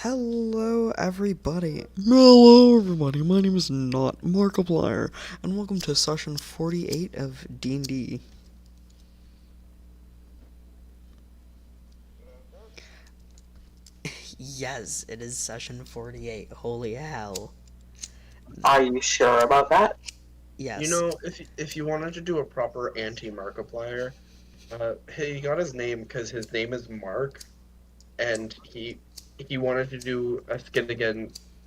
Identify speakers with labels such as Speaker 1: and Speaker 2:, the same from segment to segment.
Speaker 1: Hello everybody. Hello everybody. My name is not Markiplier, and welcome to session 48 of D&D. Yes, it is session 48. Holy hell.
Speaker 2: Are you sure about that?
Speaker 1: Yes.
Speaker 3: You know, if you wanted to do a proper anti-Markiplier, he got his name because his name is Mark, and he wanted to do a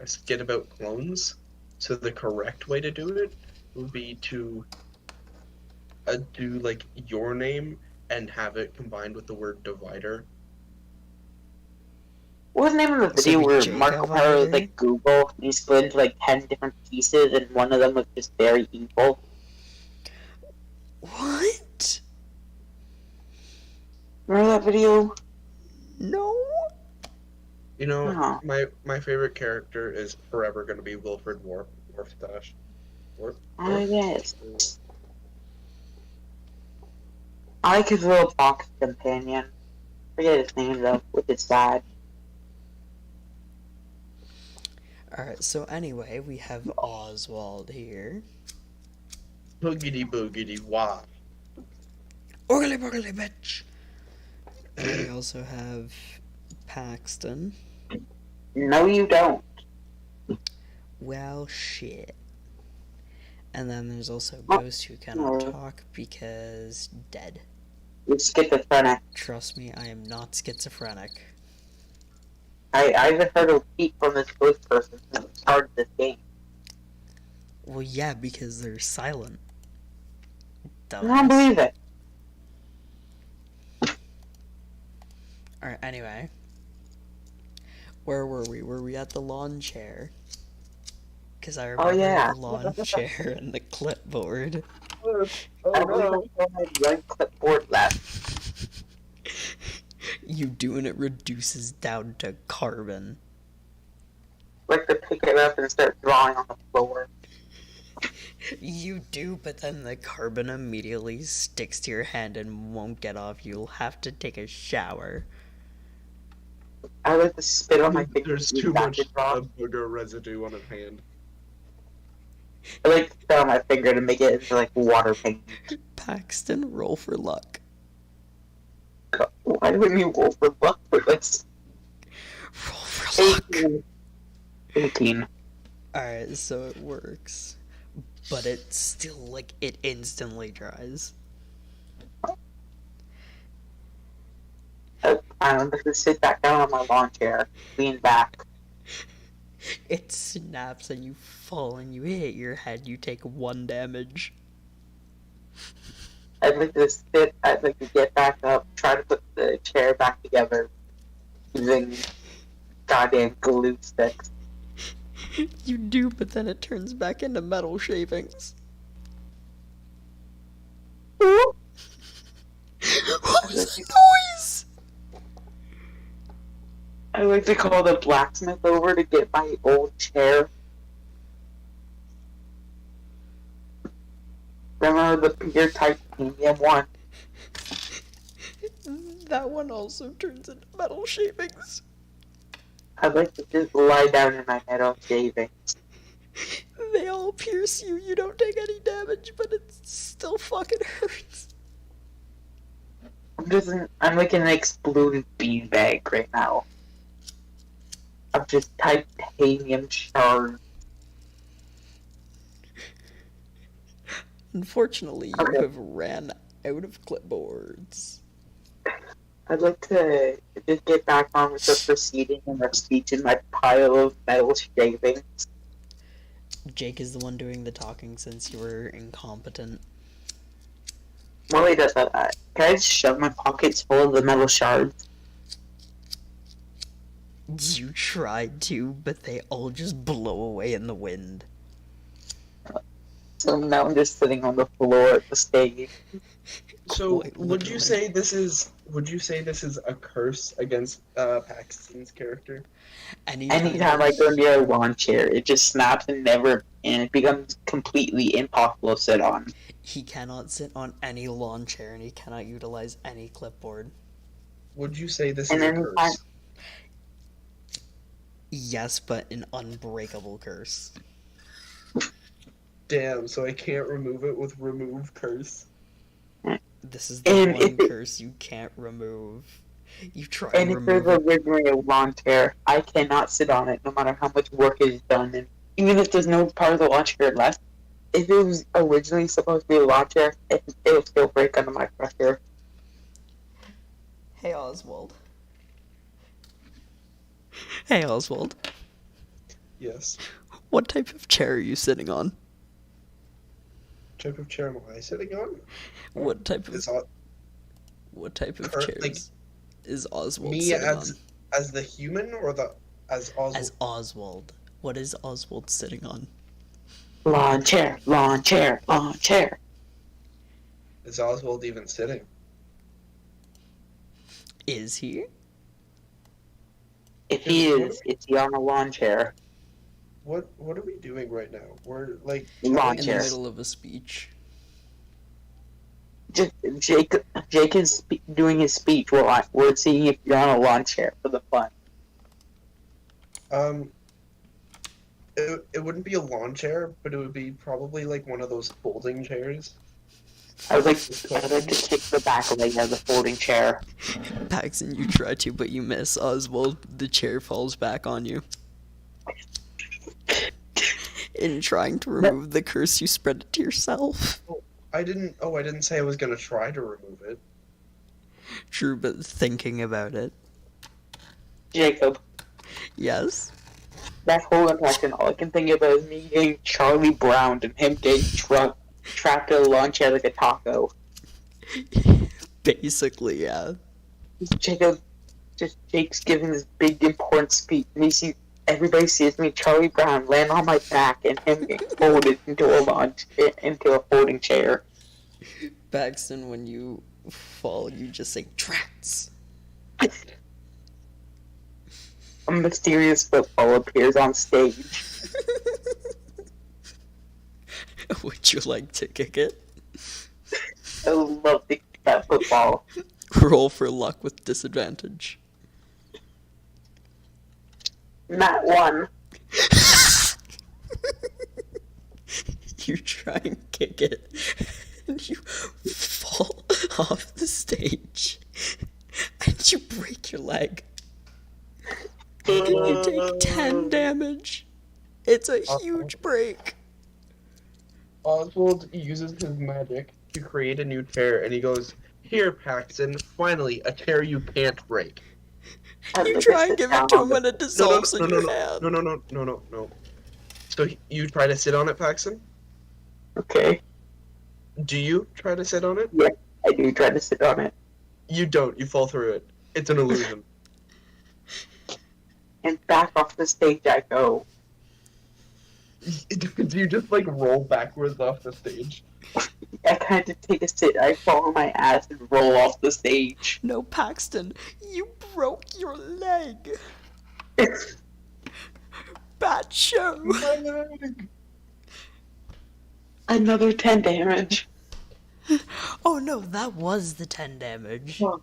Speaker 3: skit about clones. So the correct way to do it would be to do like your name and have it combined with the word divider.
Speaker 2: What was the name of the
Speaker 1: So
Speaker 2: video
Speaker 1: be
Speaker 2: where
Speaker 1: Jake
Speaker 2: Marco Polo was like Google and he split into like 10 different pieces and one of them was just very evil?
Speaker 1: What?
Speaker 2: Remember that video?
Speaker 1: No.
Speaker 3: You know,
Speaker 2: Oh.
Speaker 3: my favorite character is forever going to be Wilfred Warfstache.
Speaker 2: Oh, yes. I like his little box companion. Forget his name though, which is sad.
Speaker 1: Alright, so anyway, we have Oswald here.
Speaker 3: Boogity boogity wah.
Speaker 1: Oogly boogly bitch! And we also have Paxton.
Speaker 2: No, you don't.
Speaker 1: Well, shit. And then there's also Ghost who cannot talk because dead.
Speaker 2: You're schizophrenic.
Speaker 1: Trust me, I am not schizophrenic.
Speaker 2: I haven't heard a peep from this ghost person since the start of this game.
Speaker 1: Well, yeah, because they're silent.
Speaker 2: I don't believe it.
Speaker 1: Alright, anyway. Where were we? Were we at the lawn chair? Because I remember the lawn chair and the clipboard.
Speaker 2: I only had one clipboard left.
Speaker 1: You do, and it reduces down to carbon.
Speaker 2: Like to pick it up and start drawing on the floor.
Speaker 1: You do, but then the carbon immediately sticks to your hand and won't get off. You'll have to take a shower.
Speaker 2: I like to spit on my fingers.
Speaker 3: There's too much booger residue on his hand.
Speaker 2: I like to spit on my finger to make it into like water paint.
Speaker 1: Paxton, roll for luck.
Speaker 2: God, why do we need roll for luck for this?
Speaker 1: Roll for luck.
Speaker 2: 18.
Speaker 1: Alright, so it works. But it's still, like, it instantly dries.
Speaker 2: I'm going to sit back down on my lawn chair, lean back.
Speaker 1: It snaps and you fall and you hit your head. You take 1 damage.
Speaker 2: I'd like to get back up, try to put the chair back together using goddamn glue sticks.
Speaker 1: You do, but then it turns back into metal shavings. What was the noise?
Speaker 2: I like to call the blacksmith over to get my old chair. Remember the pure titanium one?
Speaker 1: That one also turns into metal shavings.
Speaker 2: I'd like to just lie down in my metal shavings.
Speaker 1: They all pierce you. You don't take any damage, but it still fucking hurts.
Speaker 2: I'm like an exploded beanbag right now. I'm just titanium shards.
Speaker 1: Unfortunately, you have ran out of clipboards.
Speaker 2: I'd like to just get back on with the proceeding and the speech in my pile of metal shavings.
Speaker 1: Jake is the one doing the talking since you were incompetent.
Speaker 2: Molly does that. Can I just shove my pockets full of the metal shards?
Speaker 1: You tried to, but they all just blow away in the wind.
Speaker 2: So now I'm just sitting on the floor at the stage.
Speaker 3: So would you say this is a curse against Paxton's character?
Speaker 2: Anytime I go near a lawn chair, it just snaps and it becomes completely impossible to sit on.
Speaker 1: He cannot sit on any lawn chair and he cannot utilize any clipboard.
Speaker 3: Would you say this is a curse?
Speaker 1: Yes, but an unbreakable curse.
Speaker 3: Damn, so I can't remove it with remove curse.
Speaker 1: This is the
Speaker 2: And
Speaker 1: one curse you can't remove. You try
Speaker 2: and
Speaker 1: and
Speaker 2: if there's
Speaker 1: remove it.
Speaker 2: originally a lawn chair, I cannot sit on it no matter how much work is done. And even if there's no part of the lawn chair left, if it was originally supposed to be a lawn chair, it'll still break under my pressure.
Speaker 1: Hey, Oswald. Hey, Oswald.
Speaker 3: Yes.
Speaker 1: What type of chair are you sitting on?
Speaker 3: Type of chair am I sitting on?
Speaker 1: What type of
Speaker 3: Is o-
Speaker 1: what type of
Speaker 3: Cur-
Speaker 1: chairs
Speaker 3: like,
Speaker 1: is Oswald
Speaker 3: me
Speaker 1: sitting on?
Speaker 3: as the human or as Oswald?
Speaker 1: As Oswald. What is Oswald sitting on?
Speaker 2: Lawn chair, lawn chair, lawn chair.
Speaker 3: Is Oswald even sitting?
Speaker 1: Is he?
Speaker 2: If he is he on a lawn chair?
Speaker 3: What are we doing right now? We're like
Speaker 2: Lawn
Speaker 1: In
Speaker 2: chair.
Speaker 1: the middle of a speech.
Speaker 2: Just Jake is doing his speech while we're seeing if you're on a lawn chair for the fun.
Speaker 3: It wouldn't be a lawn chair, but it would be probably like one of those folding chairs.
Speaker 2: I'd like to kick the back leg of the folding chair.
Speaker 1: Paxton, you try to, but you miss. Oswald, the chair falls back on you. In trying to remove the curse, you spread it to yourself.
Speaker 3: I didn't say I was gonna try to remove it.
Speaker 1: True, but thinking about it.
Speaker 2: Jacob,
Speaker 1: Yes?
Speaker 2: that whole interaction, all I can think about is me getting Charlie Brown and him getting trapped in a lawn chair like a taco.
Speaker 1: Basically, yeah.
Speaker 2: Jake's giving this big important speech, and everybody sees me, Charlie Brown, land on my back, and him getting folded into a folding chair.
Speaker 1: Paxton, when you fall, you just say, "Tracks!"
Speaker 2: A mysterious football appears on stage.
Speaker 1: Would you like to kick it?
Speaker 2: I would love to kick that football.
Speaker 1: Roll for luck with disadvantage.
Speaker 2: Not one.
Speaker 1: You try and kick it, and you fall off the stage, and you break your leg. And you take 10 damage. It's a huge break.
Speaker 3: Oswald uses his magic to create a new chair, and he goes, "Here, Paxton, finally, a chair you can't break."
Speaker 1: You try and give it to him, and it dissolves in your hand.
Speaker 3: No. So you try to sit on it, Paxton?
Speaker 2: Okay.
Speaker 3: Do you try to sit on it?
Speaker 2: Yeah, I do try to sit on it.
Speaker 3: You don't. You fall through it. It's an illusion.
Speaker 2: And back off the stage I go.
Speaker 3: Do you just like roll backwards off the stage?
Speaker 2: I kind of take a sit, I fall on my ass and roll off the stage.
Speaker 1: No, Paxton, you broke your leg. Bad show.
Speaker 3: My leg.
Speaker 2: Another 10 damage.
Speaker 1: Oh no, that was the 10 damage.
Speaker 2: Huh.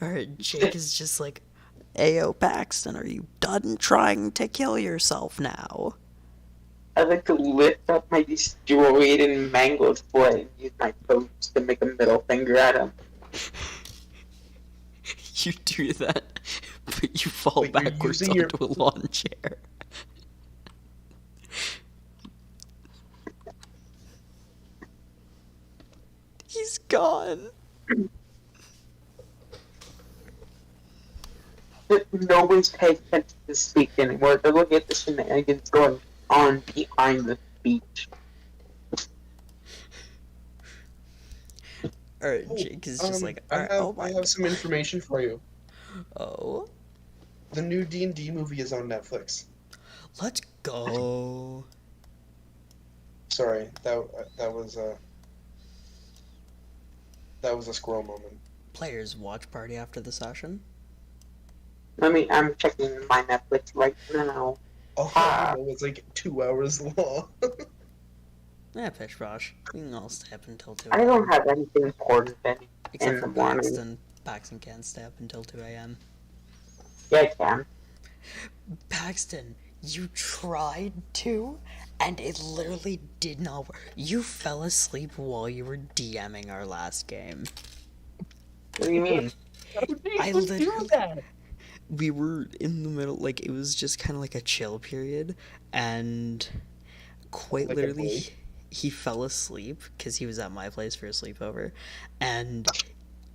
Speaker 1: Alright, Jake is just like, "Ayo, Paxton, are you done trying to kill yourself now?"
Speaker 2: I like to lift up my destroyed and mangled foot and use my toes to make a middle finger at him.
Speaker 1: You do that, but you fall
Speaker 3: Wait, you're
Speaker 1: backwards
Speaker 3: using
Speaker 1: onto a lawn chair. He's gone.
Speaker 2: Nobody's paying attention to the speech anymore. They're looking at the shenanigans going on behind the speech.
Speaker 1: Alright, Jake is just like, alright,
Speaker 3: I have some information for you.
Speaker 1: Oh?
Speaker 3: The new D&D movie is on Netflix.
Speaker 1: Let's go.
Speaker 3: Sorry, that was a squirrel moment.
Speaker 1: Players watch party after the session.
Speaker 2: I'm checking my Netflix right now.
Speaker 3: Oh, I know, it's like 2 hours long.
Speaker 1: Pish posh. We can all stay up until 2
Speaker 2: I don't have anything important in
Speaker 1: Except
Speaker 2: the
Speaker 1: for
Speaker 2: morning.
Speaker 1: Paxton. Paxton can't stay up until 2 a.m.
Speaker 2: Yeah, I can.
Speaker 1: Paxton, you tried to, and it literally did not work. You fell asleep while you were DMing our last game.
Speaker 2: What do you mean?
Speaker 3: How do you
Speaker 1: I
Speaker 3: do
Speaker 1: literally...
Speaker 3: that?
Speaker 1: We were in the middle, like, it was just kind of like a chill period, and quite
Speaker 3: Like a
Speaker 1: literally,
Speaker 3: break?
Speaker 1: he fell asleep because he was at my place for a sleepover, and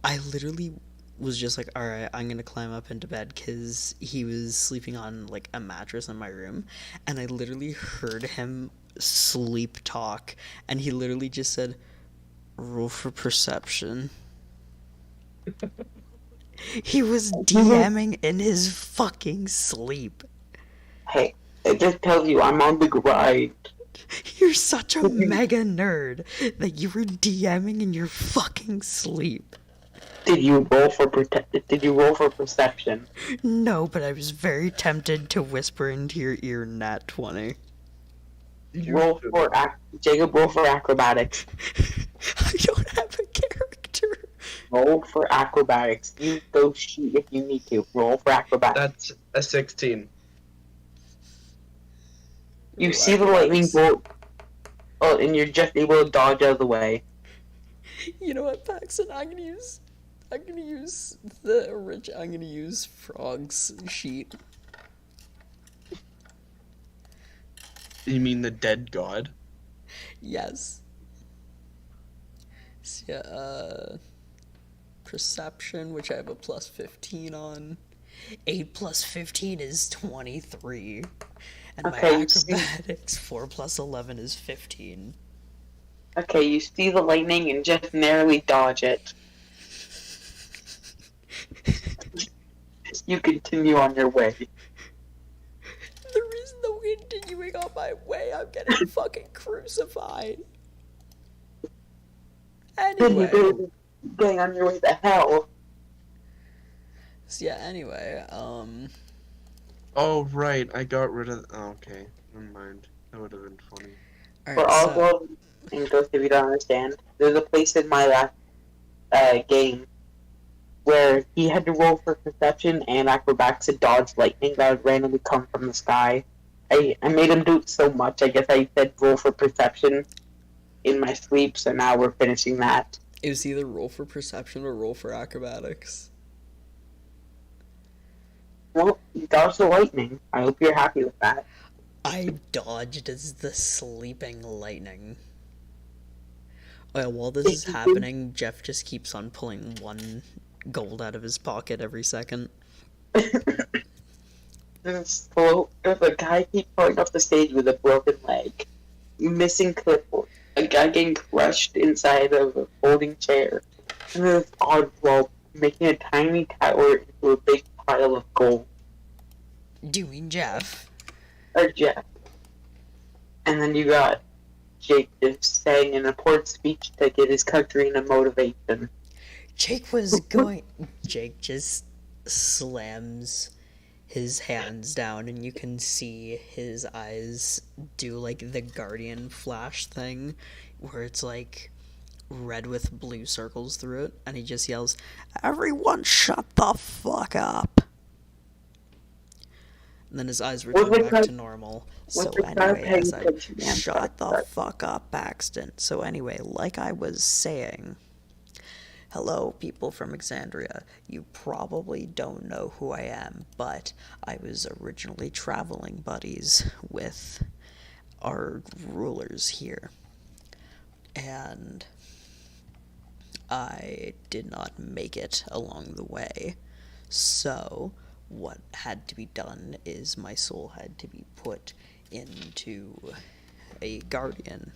Speaker 1: I literally was just like, all right, I'm gonna climb up into bed because he was sleeping on like a mattress in my room, and I literally heard him sleep talk, and he literally just said, "Roll for perception." He was DMing in his fucking sleep.
Speaker 2: Hey, it just tells you I'm on the grind.
Speaker 1: You're such a mega nerd that you were DMing in your fucking sleep.
Speaker 2: Did you roll for Did you roll for perception?
Speaker 1: No, but I was very tempted to whisper into your ear nat 20.
Speaker 2: Roll for Jacob. Roll for acrobatics.
Speaker 1: I don't have a character.
Speaker 2: Roll for acrobatics. Use those sheet if you need to. Roll for acrobatics.
Speaker 3: That's a 16.
Speaker 2: You
Speaker 1: Ooh,
Speaker 2: see the lightning
Speaker 1: acrobatics.
Speaker 2: bolt. Oh, and you're just able to dodge out of the way.
Speaker 1: You know what, Paxton? I'm gonna use Frog's sheet.
Speaker 3: You mean the dead god?
Speaker 1: Yes. So, yeah, perception, which I have a plus 15 on. 8 plus 15 is 23. And my
Speaker 2: Okay, you see-
Speaker 1: acrobatics, 4 plus 11 is 15.
Speaker 2: Okay, you see the lightning and just narrowly dodge it. You continue on your way.
Speaker 1: The reason that we're continuing on my way, I'm getting fucking crucified. Anyway.
Speaker 2: Getting on your way to hell.
Speaker 1: So yeah, anyway,
Speaker 3: Oh, right. I got rid of. Oh, okay. Never mind. That would have been funny.
Speaker 2: For
Speaker 1: alright,
Speaker 2: all
Speaker 1: so...
Speaker 2: of English, if you don't understand, there's a place in my last game where he had to roll for perception and acrobatics to dodge lightning that would randomly come from the sky. I made him do it so much, I guess I said roll for perception in my sleep, so now we're finishing that.
Speaker 1: It was either roll for perception or roll for acrobatics.
Speaker 2: Well, you dodged the lightning. I hope you're happy with that.
Speaker 1: I dodged as the sleeping lightning. Oh yeah, while this is happening, Jeff just keeps on pulling 1 gold out of his pocket every second.
Speaker 2: There's a guy keep falling off the stage with a broken leg. Missing clipboard. A guy getting crushed inside of a folding chair. And there's Oddball making a tiny tower into a big pile of gold.
Speaker 1: Do you mean Jeff?
Speaker 2: Or Jeff. And then you got Jake just saying an important speech to get his country into motivation.
Speaker 1: Jake just slams his hands down and you can see his eyes do like the Guardian flash thing where it's like red with blue circles through it, and he just yells, "Everyone shut the fuck up!" And then his eyes return back to normal. So anyway, as I shut the fuck up, Paxton. So anyway, like I was saying, hello, people from Exandria. You probably don't know who I am, but I was originally traveling buddies with our rulers here. And I did not make it along the way. So what had to be done is my soul had to be put into a guardian.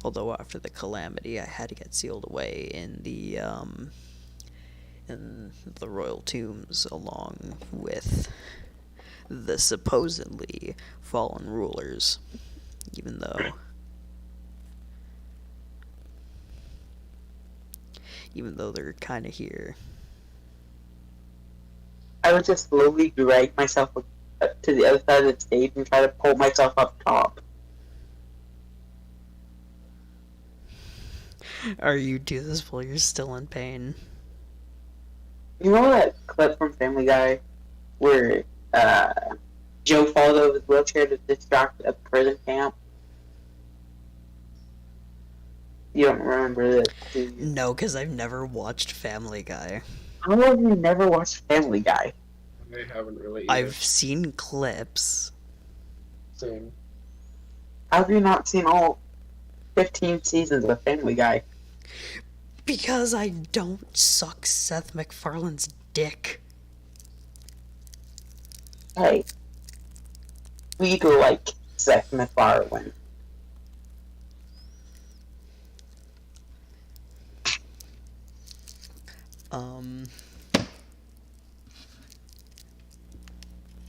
Speaker 1: Although after the calamity, I had to get sealed away in the royal tombs along with the supposedly fallen rulers, even though they're kind of here.
Speaker 2: I would just slowly drag myself up to the other side of the stage and try to pull myself up top.
Speaker 1: Or you do this while you're still in pain.
Speaker 2: You know that clip from Family Guy where Joe falls out of his wheelchair to distract a prison camp. You don't remember this, do you?
Speaker 1: No, because I've never watched Family Guy.
Speaker 2: How have you never watched Family Guy?
Speaker 3: I haven't really either.
Speaker 1: I've seen clips.
Speaker 3: Same.
Speaker 2: How have you not seen all 15 seasons of Family Guy?
Speaker 1: Because I don't suck Seth MacFarlane's dick.
Speaker 2: Hey, we do like Seth MacFarlane.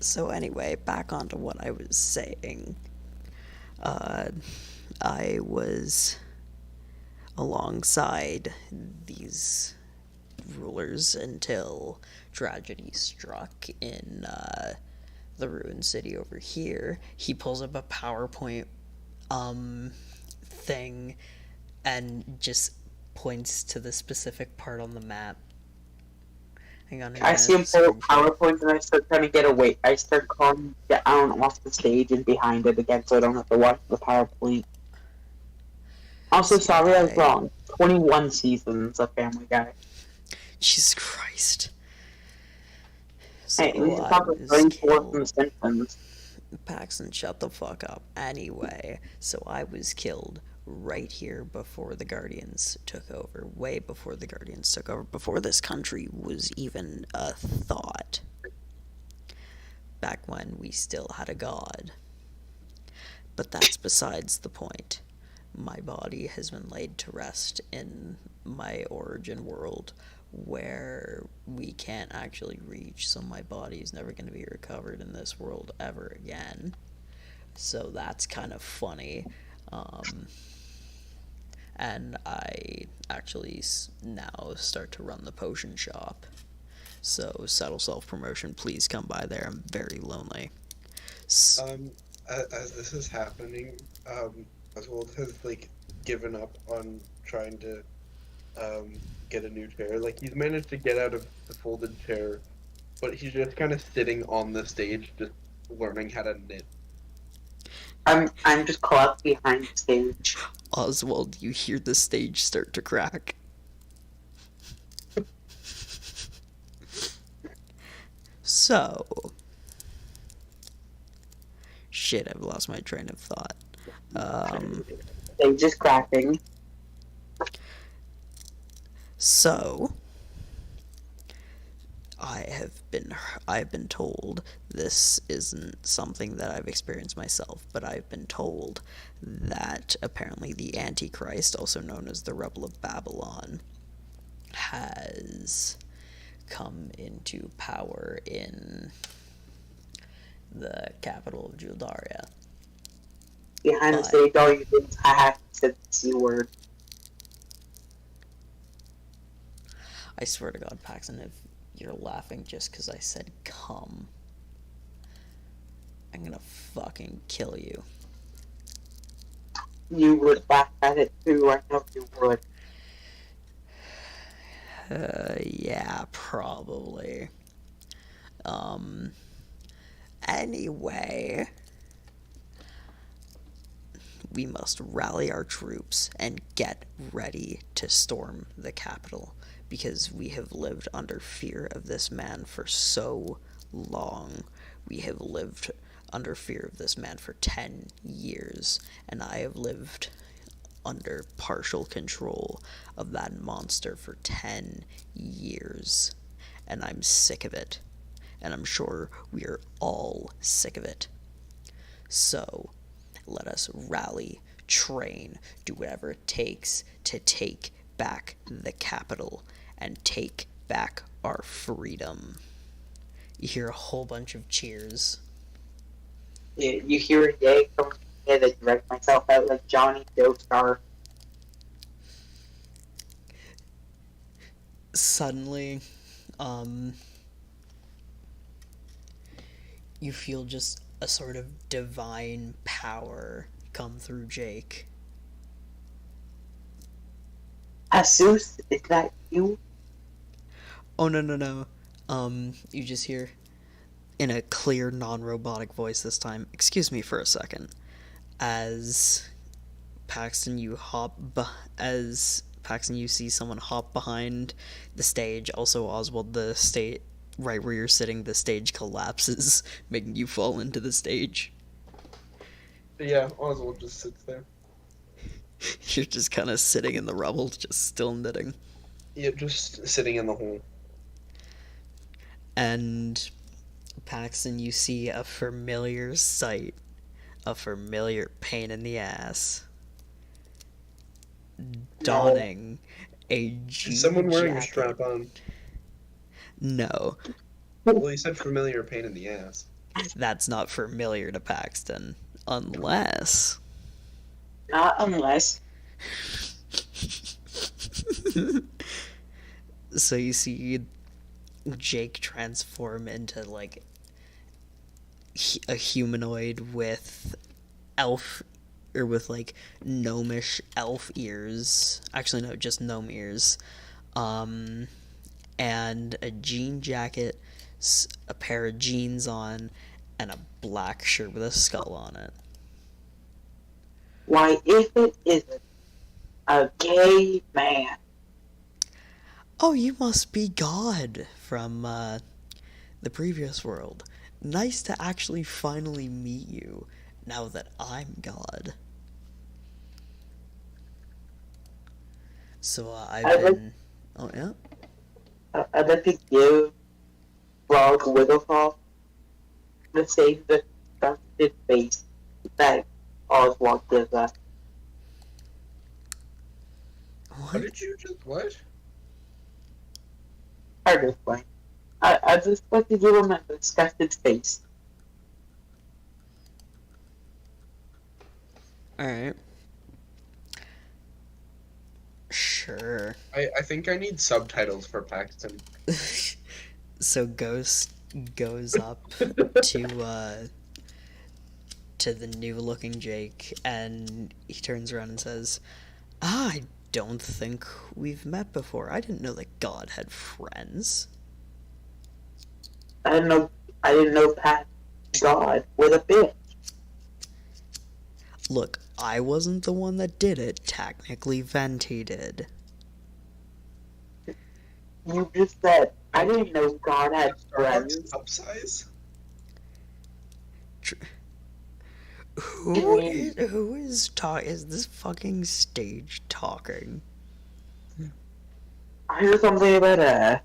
Speaker 1: So anyway, back onto what I was saying. I was alongside these rulers until tragedy struck in the ruined city over here. He pulls up a PowerPoint thing and just points to the specific part on the map. Hang on,
Speaker 2: I see him pull PowerPoint and I start trying to get away. I start calling down off the stage and behind it again so I don't have to watch the PowerPoint. Also, sorry I was wrong. 21 seasons of Family Guy.
Speaker 1: Jesus Christ. So
Speaker 2: Hey, we just got the 34 from The Simpsons.
Speaker 1: Paxton, shut the fuck up. Anyway, so I was killed right here before the Guardians took over. Way before the Guardians took over. Before this country was even a thought. Back when we still had a god. But that's besides the point. My body has been laid to rest in my origin world where we can't actually reach, so my body is never going to be recovered in this world ever again. So that's kind of funny. And I actually now start to run the potion shop. So subtle self-promotion, please come by there. I'm very lonely.
Speaker 3: As this is happening, Oswald has like given up on trying to get a new chair. Like he's managed to get out of the folded chair, but he's just kind of sitting on the stage, just learning how to knit.
Speaker 2: I'm just caught behind the stage.
Speaker 1: Oswald, you hear the stage start to crack. So, shit, I've lost my train of thought.
Speaker 2: Stage is cracking.
Speaker 1: So, I've been told, this isn't something that I've experienced myself, but I've been told that apparently the Antichrist, also known as the Rebel of Babylon, has come into power in the capital of Juldaria.
Speaker 2: Behind the stage, all you did is I have to say the C word.
Speaker 1: I swear to God, Paxton, if you're laughing just because I said come, I'm gonna fucking kill you.
Speaker 2: You would laugh at it too, I know you would.
Speaker 1: Yeah, probably. Anyway, we must rally our troops and get ready to storm the capital, because we have lived under fear of this man for so long. We have lived under fear of this man for 10 years, and I have lived under partial control of that monster for 10 years. And I'm sick of it. And I'm sure we are all sick of it. So, let us rally, train, do whatever it takes to take back the capital and take back our freedom. You hear a whole bunch of cheers.
Speaker 2: You hear a yay from me that direct myself out like Johnny Joestar.
Speaker 1: Suddenly, you feel just a sort of divine power come through Jake.
Speaker 2: Jesus, is that you?
Speaker 1: Oh, no. You just hear, in a clear, non-robotic voice this time, "Excuse me for a second." As Paxton, you see someone hop behind the stage. Also, Oswald, the stage right where you're sitting, the stage collapses, making you fall into the stage.
Speaker 3: Yeah, Oswald just sits there.
Speaker 1: You're just kind of sitting in the rubble, just still knitting.
Speaker 3: Yeah, just sitting in the hole.
Speaker 1: And Paxton, you see a familiar sight, a familiar pain in the ass, donning a jean
Speaker 3: Is someone wearing a
Speaker 1: jacket.
Speaker 3: strap-on?
Speaker 1: No,
Speaker 3: Well, you said familiar pain in the ass.
Speaker 1: that's not familiar to Paxton, unless...
Speaker 2: Not unless.
Speaker 1: So you see Jake transform into, like, a humanoid with elf, or with, like, gnomish elf ears. Actually, no, just gnome ears. And a jean jacket, a pair of jeans on, and a black shirt with a skull on it.
Speaker 2: Why, if it isn't a gay man.
Speaker 1: Oh, you must be God from the previous world. Nice to actually finally meet you, now that I'm God. So I've been... Oh, yeah?
Speaker 2: I'd like to give Frog Wigglefoff the same disgusted face that Oswald gives us.
Speaker 3: What did you just... What?
Speaker 2: Hard to explain. I just like to give him a disgusted face.
Speaker 1: Alright. Sure.
Speaker 3: I think I need subtitles for Paxton.
Speaker 1: So Ghost goes up to the new looking Jake, and he turns around and says, "I don't think we've met before. I didn't know that God had friends."
Speaker 2: I didn't know Pat God with a bitch.
Speaker 1: Look, I wasn't the one that did it. Technically, Venti did.
Speaker 2: You just said, I didn't know God had friends.
Speaker 3: Upsize?
Speaker 1: Who is this fucking stage talking?
Speaker 2: I heard something about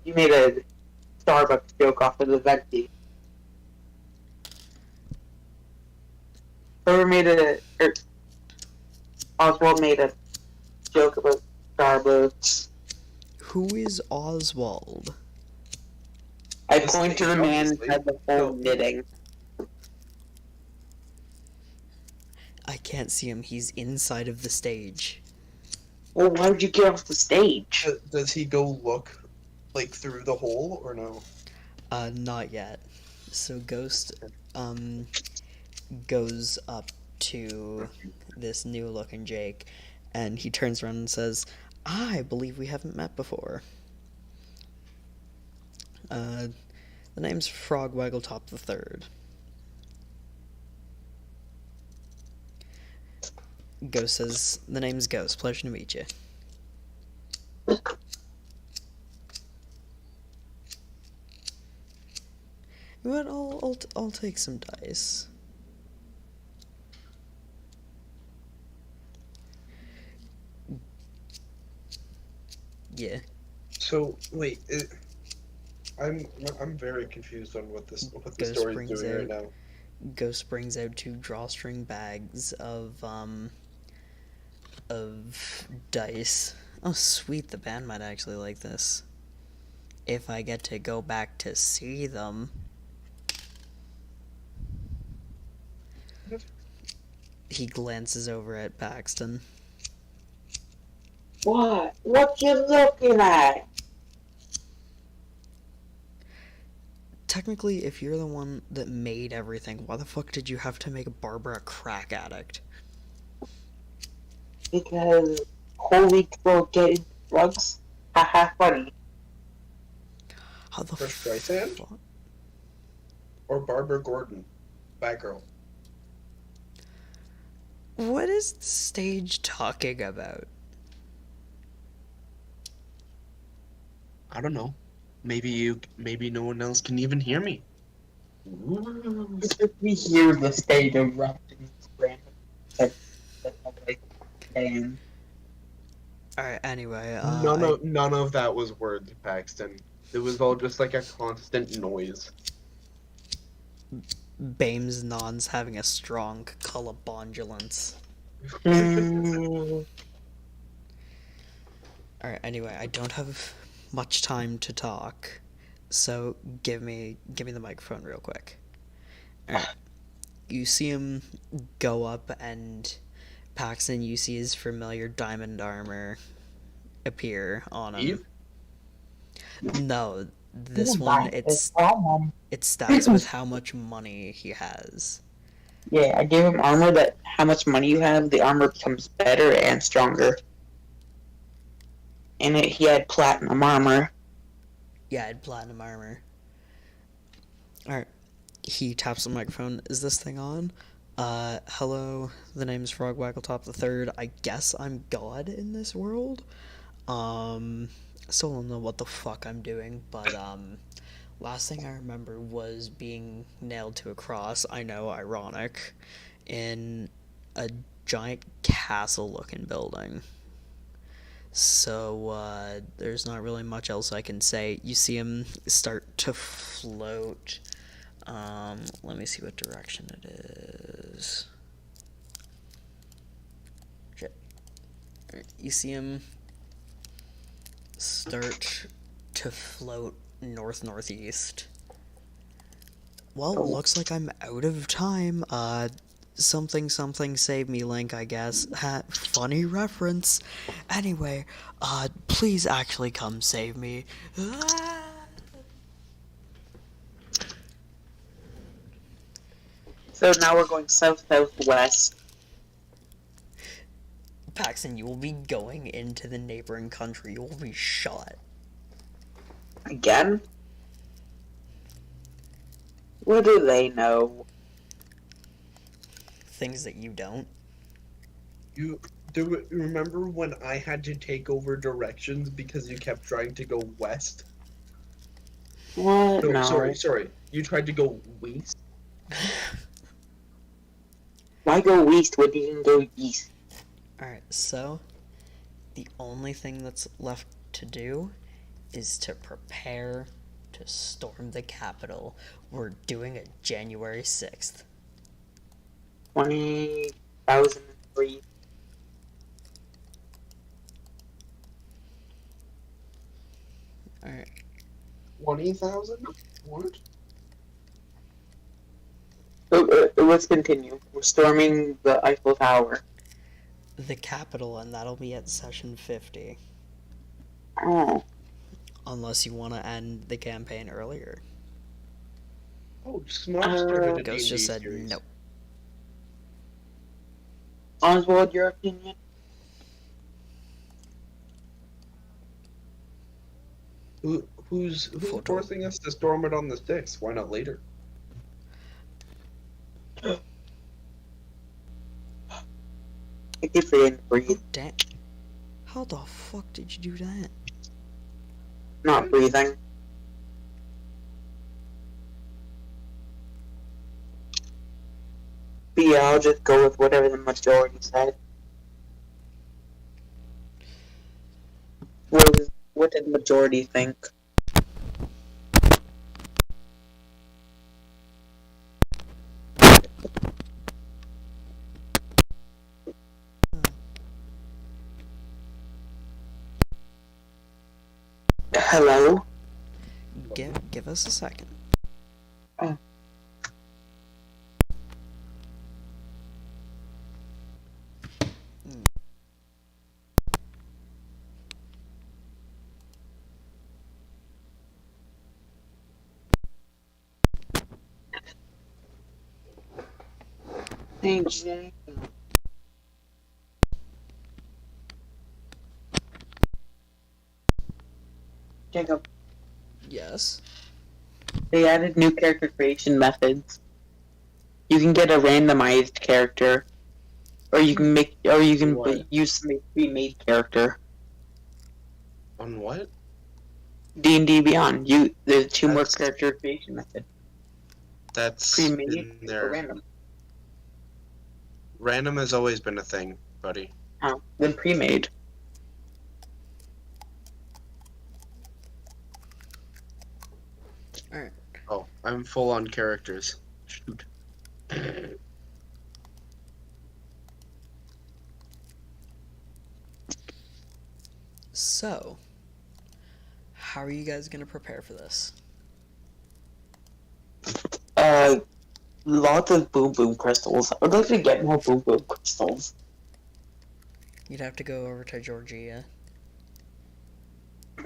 Speaker 2: you made a Starbucks joke off of the Venti. Oswald made a joke about Starbucks.
Speaker 1: Who is Oswald?
Speaker 2: I point to the man who had the whole knitting.
Speaker 1: I can't see him. He's inside of the stage.
Speaker 2: Well, why would you get off the stage?
Speaker 3: Does he go look, like, through the hole, or no?
Speaker 1: Not yet. So Ghost, goes up to this new looking Jake, and he turns around and says, "I believe we haven't met before. The name's Frog Waggletop the Third." Ghost says, "The name's Ghost. Pleasure to meet you." But I'll take some dice. Yeah.
Speaker 3: So, wait, I'm very confused on what the story's doing right now.
Speaker 1: Ghost brings out 2 drawstring bags of dice. Oh, sweet, the band might actually like this. If I get to go back to see them. He glances over at Paxton.
Speaker 2: What? What you looking at?
Speaker 1: Technically, if you're the one that made everything, why the fuck did you have to make Barbara a crack addict?
Speaker 2: Because holy people getting drugs? Haha, funny.
Speaker 1: How the
Speaker 3: For Streisand?
Speaker 1: fuck?
Speaker 3: Or Barbara Gordon, Batgirl.
Speaker 1: What is the stage talking about?
Speaker 3: I don't know. Maybe no one else can even hear me. Ooh.
Speaker 2: We hear the stage erupting random that nobody can.
Speaker 1: Alright, anyway,
Speaker 3: None of that was words, Paxton. It was all just like a constant noise.
Speaker 1: Bames Non's having a strong colobondulance. Alright, anyway, I don't have much time to talk, so give me the microphone real quick. Alright, you see him go up, and Paxton, you see his familiar diamond armor appear on him.
Speaker 3: Eve?
Speaker 1: No, this one, it stats with how much money he has.
Speaker 2: Yeah, I gave him armor that how much money you have, the armor becomes better and stronger. And he had platinum armor.
Speaker 1: Yeah, I had platinum armor. Alright. He taps the microphone. Is this thing on? Hello. The name's Frog Waggletop the Third. I guess I'm God in this world. Still don't know what the fuck I'm doing, but, last thing I remember was being nailed to a cross, I know, ironic, in a giant castle-looking building. So, there's not really much else I can say. You see him start to float. Let me see what direction it is. Shit. You see him start to float north-northeast. Well, looks like I'm out of time. Something save me link, I guess. Funny reference. Anyway, please actually come save me.
Speaker 2: So now we're going south-southwest.
Speaker 1: Paxton, you will be going into the neighboring country. You will be shot.
Speaker 2: Again? What do they know?
Speaker 1: Things that you don't.
Speaker 3: You remember when I had to take over directions because you kept trying to go west?
Speaker 2: What? No.
Speaker 3: Sorry. You tried to go west?
Speaker 2: Why go east when you can go east?
Speaker 1: Alright, so the only thing that's left to do is to prepare to storm the Capitol. We're doing it January 6th.
Speaker 2: 20,003.
Speaker 1: Alright.
Speaker 3: 20,000? What?
Speaker 2: Let's continue. We're storming the Eiffel Tower.
Speaker 1: The Capitol, and that'll be at session 50.
Speaker 2: Oh.
Speaker 1: Unless you want to end the campaign earlier.
Speaker 3: Oh, Smog started a
Speaker 1: Ghost
Speaker 3: D&D
Speaker 1: just said
Speaker 3: series.
Speaker 1: no.
Speaker 2: Oswald, your opinion?
Speaker 3: Who's forcing us to storm it on the 6th? Why not later?
Speaker 2: I keep forgetting to breathe.
Speaker 1: Damn. How the fuck did you do that?
Speaker 2: Not breathing. But yeah, I'll just go with whatever the majority said. What did the majority think? Hello?
Speaker 1: Give us a second.
Speaker 2: Oh. Hey, Jacob.
Speaker 1: Yes.
Speaker 2: They added new character creation methods. You can get a randomized character, or you can
Speaker 3: What?
Speaker 2: use some pre-made character.
Speaker 3: On what?
Speaker 2: D&D Beyond. There's two more
Speaker 3: That's
Speaker 2: character creation methods.
Speaker 3: that's
Speaker 2: Pre-made
Speaker 3: been
Speaker 2: or
Speaker 3: there.
Speaker 2: random.
Speaker 3: Random has always been a thing, buddy.
Speaker 2: Oh, then pre-made.
Speaker 1: Alright.
Speaker 3: Oh, I'm full on characters. Shoot.
Speaker 1: So, how are you guys gonna prepare for this?
Speaker 2: Lots of boom boom crystals. I would like to get more boom boom crystals.
Speaker 1: You'd have to go over to Georgia.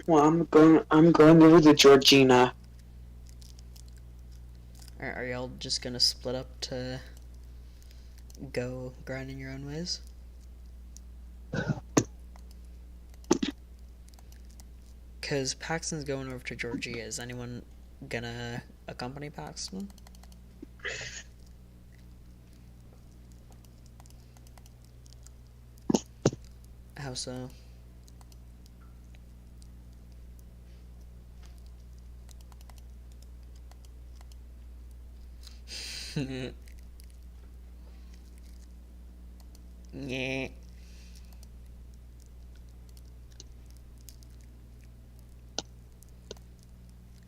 Speaker 2: Well, I'm going over to Georgina.
Speaker 1: Are y'all just gonna split up to go grind in your own ways? Because Paxton's going over to Georgia. Is anyone gonna accompany Paxton? How so? Yeah.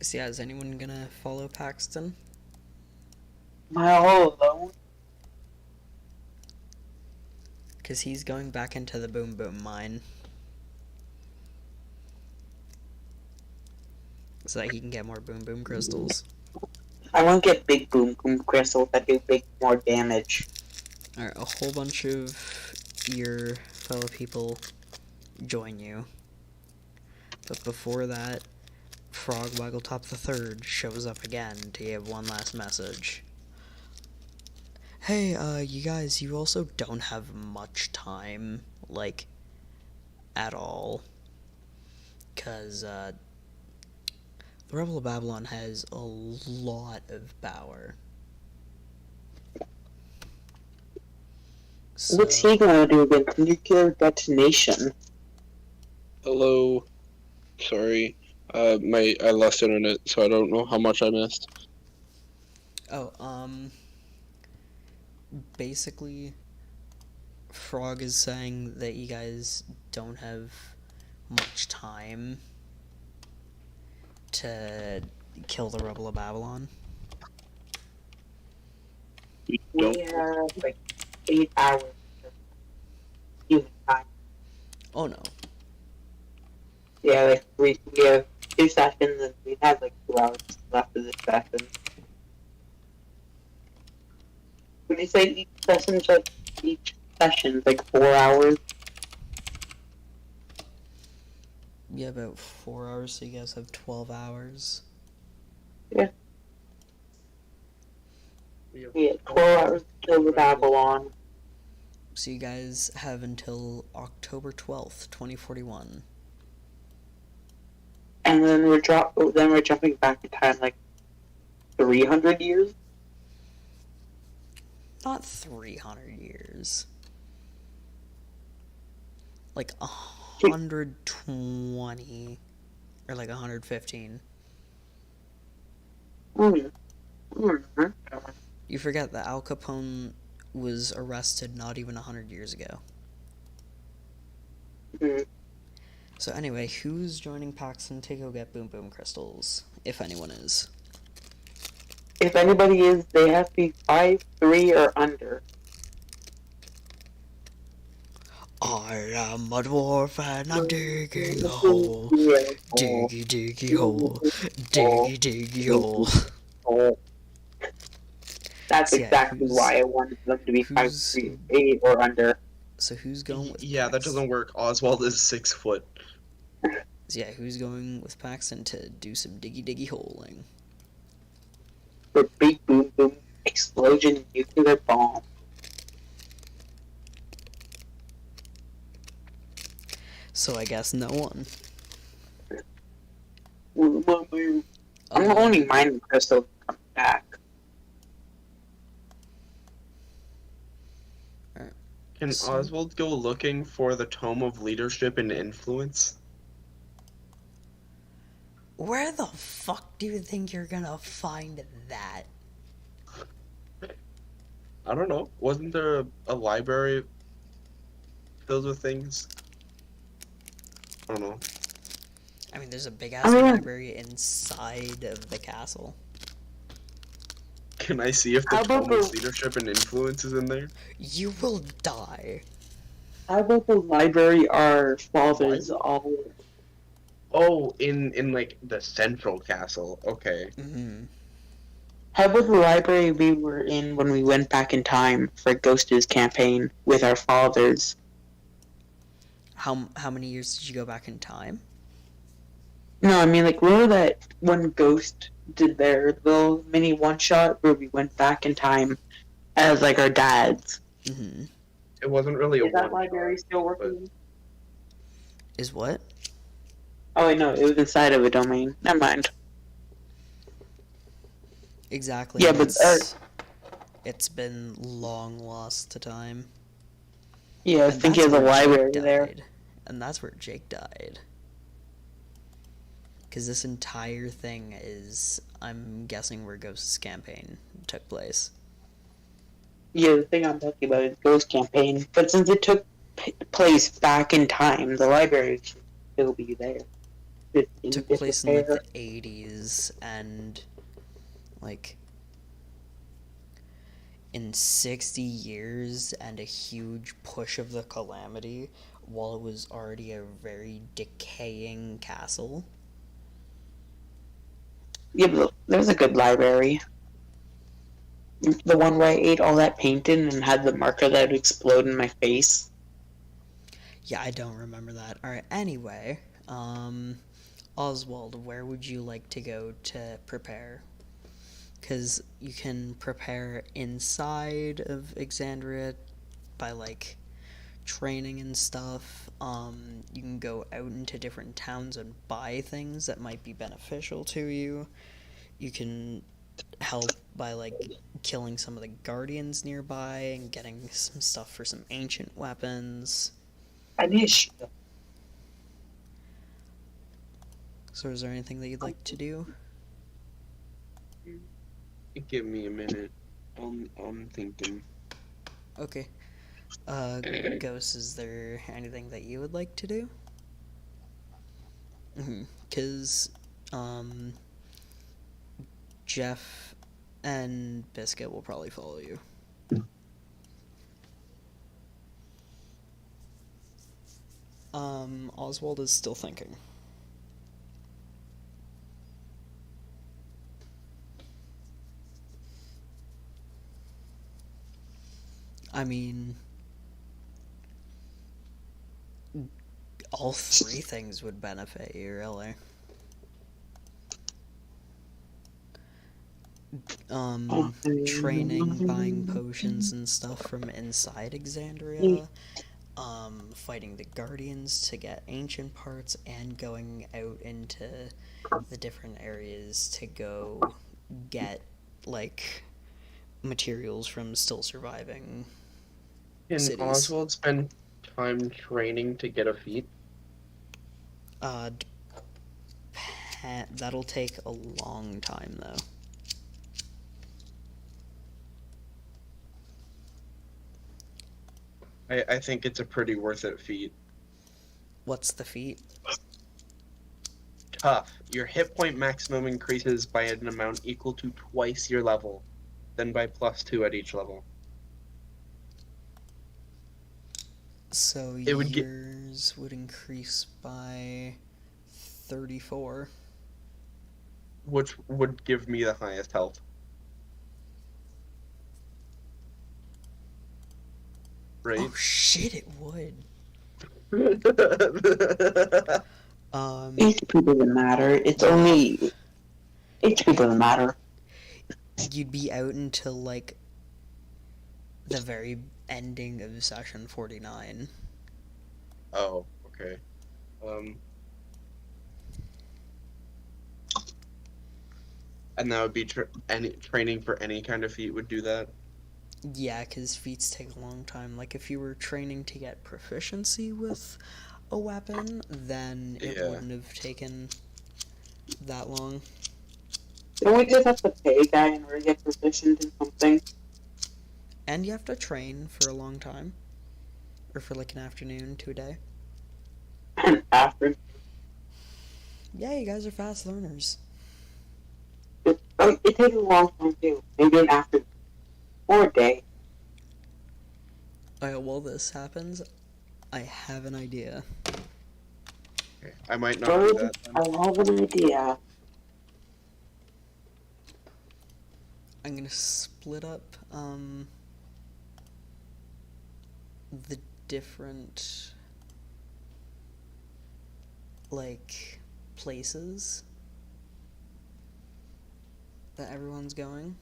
Speaker 1: So yeah, is anyone gonna follow Paxton?
Speaker 2: Am I all alone?
Speaker 1: Because he's going back into the boom boom mine. So that he can get more boom boom crystals.
Speaker 2: I want to get big boom boom crystals that do more damage.
Speaker 1: Alright, a whole bunch of your fellow people join you. But before that, Frog Waggletop III shows up again to give one last message. Hey, you guys, you also don't have much time, like, at all. 'Cause, the Rebel of Babylon has a lot of power. So,
Speaker 2: What's he gonna do against nuclear detonation?
Speaker 4: Hello. Sorry. I lost internet, so I don't know how much I missed.
Speaker 1: basically, Frog is saying that you guys don't have much time to kill the Rebel of Babylon.
Speaker 4: We
Speaker 2: We
Speaker 4: don't.
Speaker 2: have like 8 hours of human time.
Speaker 1: Oh no.
Speaker 2: Yeah, like we have 2 sessions and we have like 2 hours left of this session. Would you say each session's like 4 hours?
Speaker 1: Yeah, about 4 hours, so you guys have 12 hours.
Speaker 3: We have
Speaker 2: We have 12 hours to kill the Babylon.
Speaker 1: So you guys have until October 12th, 2041.
Speaker 2: And then we're jumping back in time like 300 years?
Speaker 1: Not 300 years. Like 120. Or like 115.
Speaker 2: Mm-hmm.
Speaker 1: You forget that Al Capone was arrested not even 100 years ago.
Speaker 2: Mm-hmm.
Speaker 1: So anyway, who's joining Paxton to go get Boom Boom Crystals? If anyone is.
Speaker 2: If anybody is, they have to be 5'3" or under.
Speaker 1: I am a dwarf and I'm digging a hole. Diggy diggy hole. Diggy diggy hole.
Speaker 2: That's
Speaker 1: So yeah,
Speaker 2: exactly why I wanted them to be 5'3" or under.
Speaker 1: So who's going with
Speaker 3: Yeah, that
Speaker 1: Paxton?
Speaker 3: doesn't work. Oswald is 6 foot.
Speaker 1: So yeah, who's going with Paxton to do some diggy diggy holing?
Speaker 2: For big boom boom explosion nuclear bomb.
Speaker 1: So I guess no one.
Speaker 2: I'm only mining crystal to come back.
Speaker 3: Can
Speaker 1: So-
Speaker 3: Oswald go looking for the Tome of Leadership and Influence?
Speaker 1: Where the fuck do you think you're gonna find that?
Speaker 3: I don't know. Wasn't there a library filled with things? I don't know.
Speaker 1: I mean, there's a big
Speaker 2: I
Speaker 1: ass
Speaker 2: mean-
Speaker 1: library inside of the castle.
Speaker 3: Can I see if the
Speaker 2: How about
Speaker 3: Tome of
Speaker 2: the-
Speaker 3: Leadership and Influence is in there?
Speaker 1: You will die.
Speaker 2: How about the library our fathers
Speaker 3: Library?
Speaker 2: all...
Speaker 3: Oh, in like the central castle. Okay.
Speaker 1: Mm-hmm.
Speaker 2: How about the library we were in when we went back in time for Ghost's campaign with our fathers?
Speaker 1: How many years did you go back in time?
Speaker 2: No, I mean, like, remember that when Ghost did their little mini one-shot where we went back in time as, like, our dads?
Speaker 1: Mm-hmm.
Speaker 3: It wasn't really a
Speaker 2: Is that
Speaker 3: one
Speaker 2: library
Speaker 3: shot,
Speaker 2: still working?
Speaker 1: Is what?
Speaker 2: Oh, wait, no, it was inside of a domain. Never mind.
Speaker 1: Exactly.
Speaker 2: Yeah, but,
Speaker 1: it's been long lost to time.
Speaker 2: Yeah, I
Speaker 1: And
Speaker 2: think
Speaker 1: that's
Speaker 2: there's a
Speaker 1: where Jake
Speaker 2: library there.
Speaker 1: died. And that's where Jake died. Because this entire thing is, I'm guessing, where Ghost's campaign took place.
Speaker 2: Yeah, the thing I'm talking about is Ghost campaign. But since it took place back in time, the library should still be there. It
Speaker 1: It took place in like the 80s, and like in 60 years and a huge push of the calamity, while it was already a very decaying castle.
Speaker 2: Yeah, but there's a good library. The one where I ate all that painting and had the marker that would explode in my face.
Speaker 1: Yeah, I don't remember that. Alright, anyway, Oswald, where would you like to go to prepare? Because you can prepare inside of Exandria by, like, training and stuff. You can go out into different towns and buy things that might be beneficial to you. You can help by, like, killing some of the guardians nearby and getting some stuff for some ancient weapons.
Speaker 2: I need to shoot them.
Speaker 1: So is there anything that you'd like to do?
Speaker 3: Give me a minute. I'm thinking.
Speaker 1: Okay. Ghost, is there anything that you would like to do? Because, Jeff and Biscuit will probably follow you. Oswald is still thinking. I mean, all three things would benefit you, really. Training, buying potions and stuff from inside Exandria, fighting the Guardians to get ancient parts, and going out into the different areas to go get, like, materials from still surviving
Speaker 3: Can
Speaker 1: cities.
Speaker 3: Oswald spend time training to get a feat?
Speaker 1: That'll take a long time, though.
Speaker 3: I think it's a pretty worth it feat.
Speaker 1: What's the feat?
Speaker 3: Tough. Your hit point maximum increases by an amount equal to twice your level, then by +2 at each level.
Speaker 1: So
Speaker 3: It would
Speaker 1: yours would increase by 34.
Speaker 3: Which would give me the highest health. Right?
Speaker 1: Oh shit, it would.
Speaker 2: HP doesn't matter. It's only... HP doesn't matter.
Speaker 1: You'd be out until, like, the very ending of session 49.
Speaker 3: Oh, okay. And that would be any training for any kind of feat would do that.
Speaker 1: Yeah, because feats take a long time. Like, if you were training to get proficiency with a weapon, then it
Speaker 3: Yeah.
Speaker 1: wouldn't have taken that long.
Speaker 2: Don't we just have to pay a guy in order to get proficient in something?
Speaker 1: And you have to train for a long time. Or for like an afternoon to a day.
Speaker 2: And after
Speaker 1: Yeah, you guys are fast learners.
Speaker 2: it takes a long time too. Maybe an afternoon or a day.
Speaker 1: Alright, while this happens, I have an idea.
Speaker 3: Okay. I might not do that then.
Speaker 2: I have an idea.
Speaker 1: I'm gonna split up, the different, like, places that everyone's going.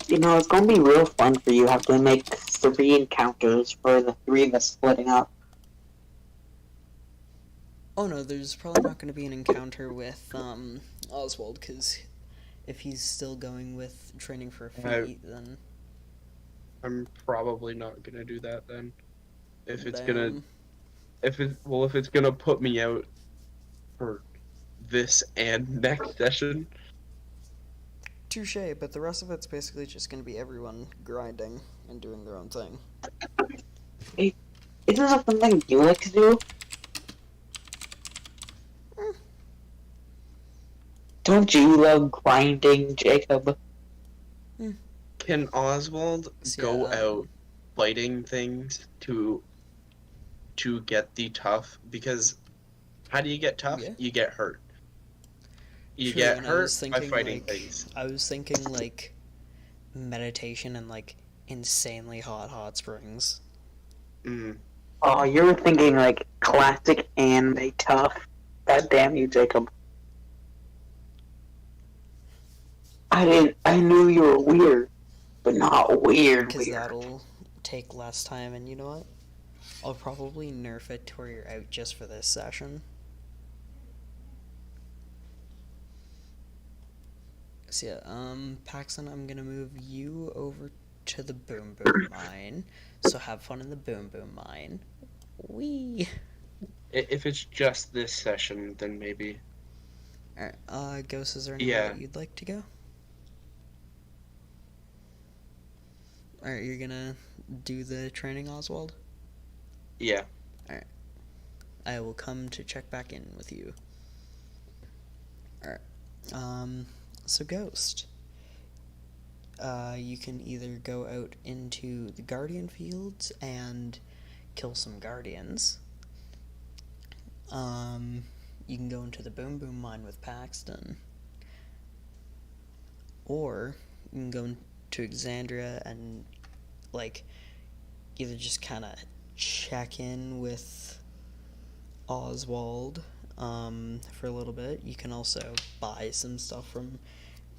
Speaker 2: You know, it's gonna be real fun for you. Have to make 3 encounters for the 3 of us splitting up.
Speaker 1: Oh no, there's probably not gonna be an encounter with, Oswald, because if he's still going with training for a feat, then...
Speaker 3: I'm probably not gonna do that then. If it's
Speaker 1: Damn.
Speaker 3: if it's gonna put me out for this and next session.
Speaker 1: Touche, but the rest of it's basically just gonna be everyone grinding and doing their own thing.
Speaker 2: Isn't that something you like to do? Don't you love grinding, Jacob?
Speaker 3: Can Oswald
Speaker 1: So,
Speaker 3: go
Speaker 1: yeah,
Speaker 3: out fighting things to get the tough? Because how do you get tough?
Speaker 1: Yeah.
Speaker 3: You get hurt. You
Speaker 1: True,
Speaker 3: get
Speaker 1: and
Speaker 3: hurt by fighting
Speaker 1: like,
Speaker 3: things.
Speaker 1: I was thinking like meditation and like insanely hot springs.
Speaker 3: Mm.
Speaker 2: Oh, you were thinking like classic anime tough. God damn you, Jacob. I knew you were weird, but not weird
Speaker 1: Because
Speaker 2: weird.
Speaker 1: that'll take less time, and you know what? I'll probably nerf it to where you're out just for this session. So yeah, Paxton, I'm gonna move you over to the Boom Boom Mine. So have fun in the Boom Boom Mine. Wee.
Speaker 3: If it's just this session, then maybe.
Speaker 1: Alright, Ghost, is there anywhere
Speaker 3: Yeah.
Speaker 1: that you'd like to go? Alright, you're gonna do the training, Oswald?
Speaker 3: Yeah.
Speaker 1: I will come to check back in with you. Alright. So Ghost. You can either go out into the Guardian Fields and kill some Guardians. You can go into the Boom Boom Mine with Paxton. Or you can go to Exandria and, like, either just kind of check in with Oswald for a little bit. You can also buy some stuff from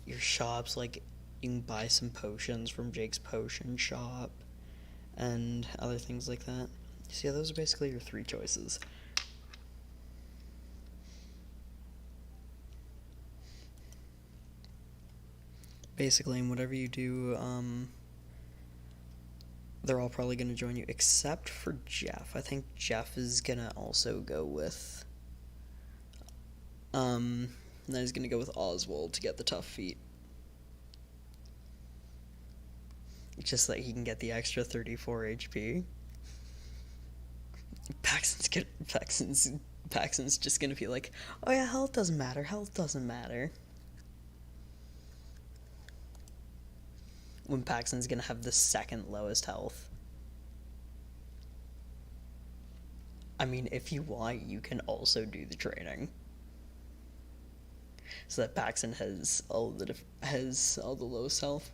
Speaker 1: your shops, like you can buy some potions from Jake's potion shop and other things like that. So yeah, those are basically your 3 choices. Basically, and whatever you do, they're all probably going to join you, except for Jeff. I think Jeff is going to also go with, then he's going to go with Oswald to get the tough feat. Just so that he can get the extra 34 HP. Paxton's just going to be like, oh yeah, health doesn't matter, health doesn't matter. When Paxton's gonna have the 2nd lowest health. I mean, if you want, you can also do the training. So that Paxton has all the lowest health.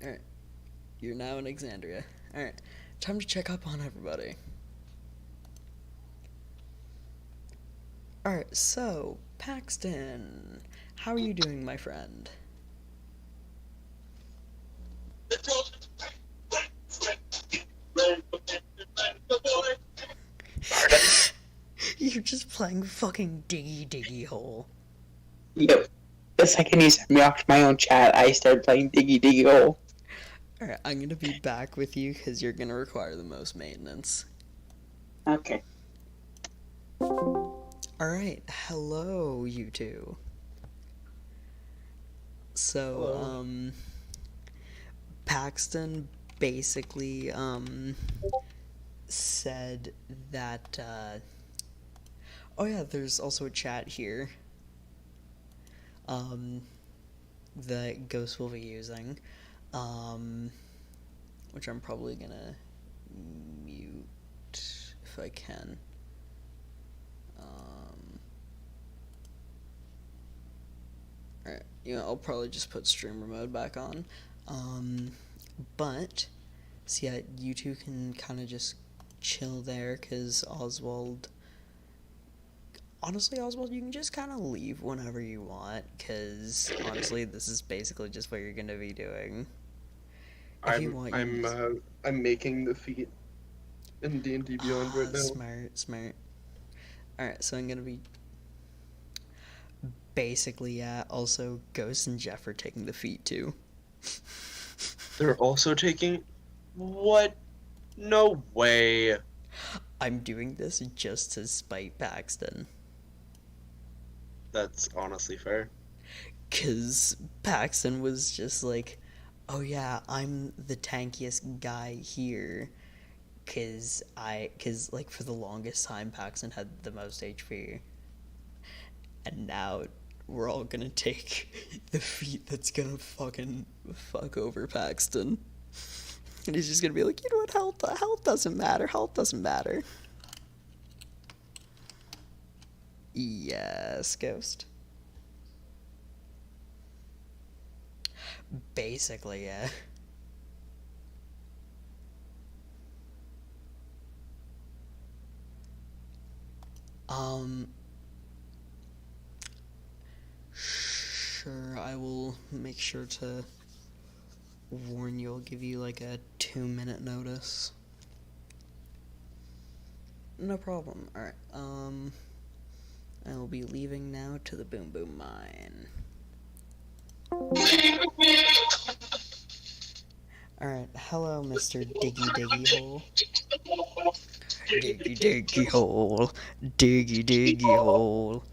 Speaker 1: Alright. You're now in Exandria. Alright. Time to check up on everybody. Alright, so, Paxton. How are you doing, my friend? You're just playing fucking diggy diggy hole.
Speaker 2: Yep. The second you sent me off my own chat, I started playing Diggy Diggy Hole.
Speaker 1: Alright, I'm gonna be back with you because you're gonna require the most maintenance.
Speaker 2: Okay.
Speaker 1: Alright, hello, you two. So,
Speaker 3: Hello.
Speaker 1: Paxton basically, said that, oh yeah, there's also a chat here, that Ghost will be using, which I'm probably gonna mute if I can. Alright, I'll probably just put streamer mode back on. But, so yeah, you two can kind of just chill there, because honestly, Oswald, you can just kind of leave whenever you want, because honestly, this is basically just what you're gonna be doing. If you want,
Speaker 3: I'm making the feat in D&D Beyond right now.
Speaker 1: Smart. Alright, so I'm gonna be basically, yeah, also Ghost and Jeff are taking the feat too.
Speaker 3: They're also taking... What? No way.
Speaker 1: I'm doing this just to spite Paxton.
Speaker 3: That's honestly fair.
Speaker 1: Cause Paxton was just like, oh yeah, I'm the tankiest guy here. Cause like for the longest time Paxton had the most HP. And now we're all gonna take the feat that's gonna fucking fuck over Paxton. And he's just gonna be like, you know what, health doesn't matter, Yes, Ghost. Basically, yeah. Sure, I will make sure to warn you. I'll give you like a 2-minute notice. No problem. Alright, I will be leaving now to the Boom Boom Mine. Alright, hello, Mr. Diggy Diggy Hole. Diggy Diggy Hole. Diggy Diggy Hole.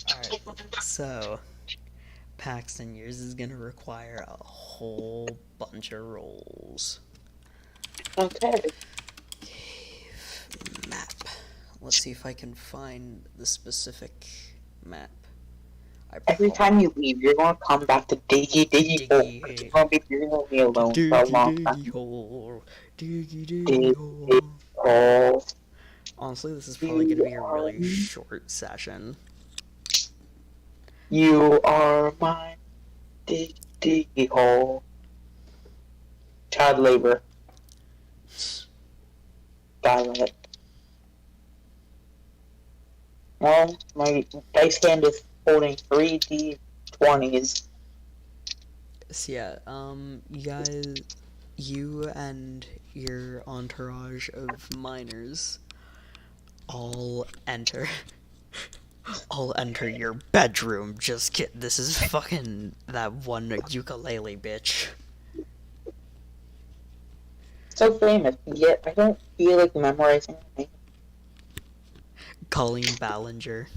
Speaker 1: Alright, so, Paxton, yours is gonna require a whole bunch of rolls.
Speaker 2: Okay.
Speaker 1: Map. Let's see if I can find the specific map.
Speaker 2: Every time you leave, you're gonna come back to Diggy Diggy Hole. You're gonna be alone for a long time.
Speaker 1: Diggy hole. Diggy
Speaker 2: Diggy
Speaker 1: hole.
Speaker 2: Hole.
Speaker 1: Honestly, this is probably gonna be a really short session.
Speaker 2: You are my Diggy Diggy Hole. Child labor. Violent. Well, my dice hand is holding 3D20s.
Speaker 1: So yeah, you guys, you and your entourage of miners all enter your bedroom. Just kidding. This is fucking that one ukulele bitch.
Speaker 2: So famous, yet I don't feel like memorizing her name.
Speaker 1: Colleen Ballinger.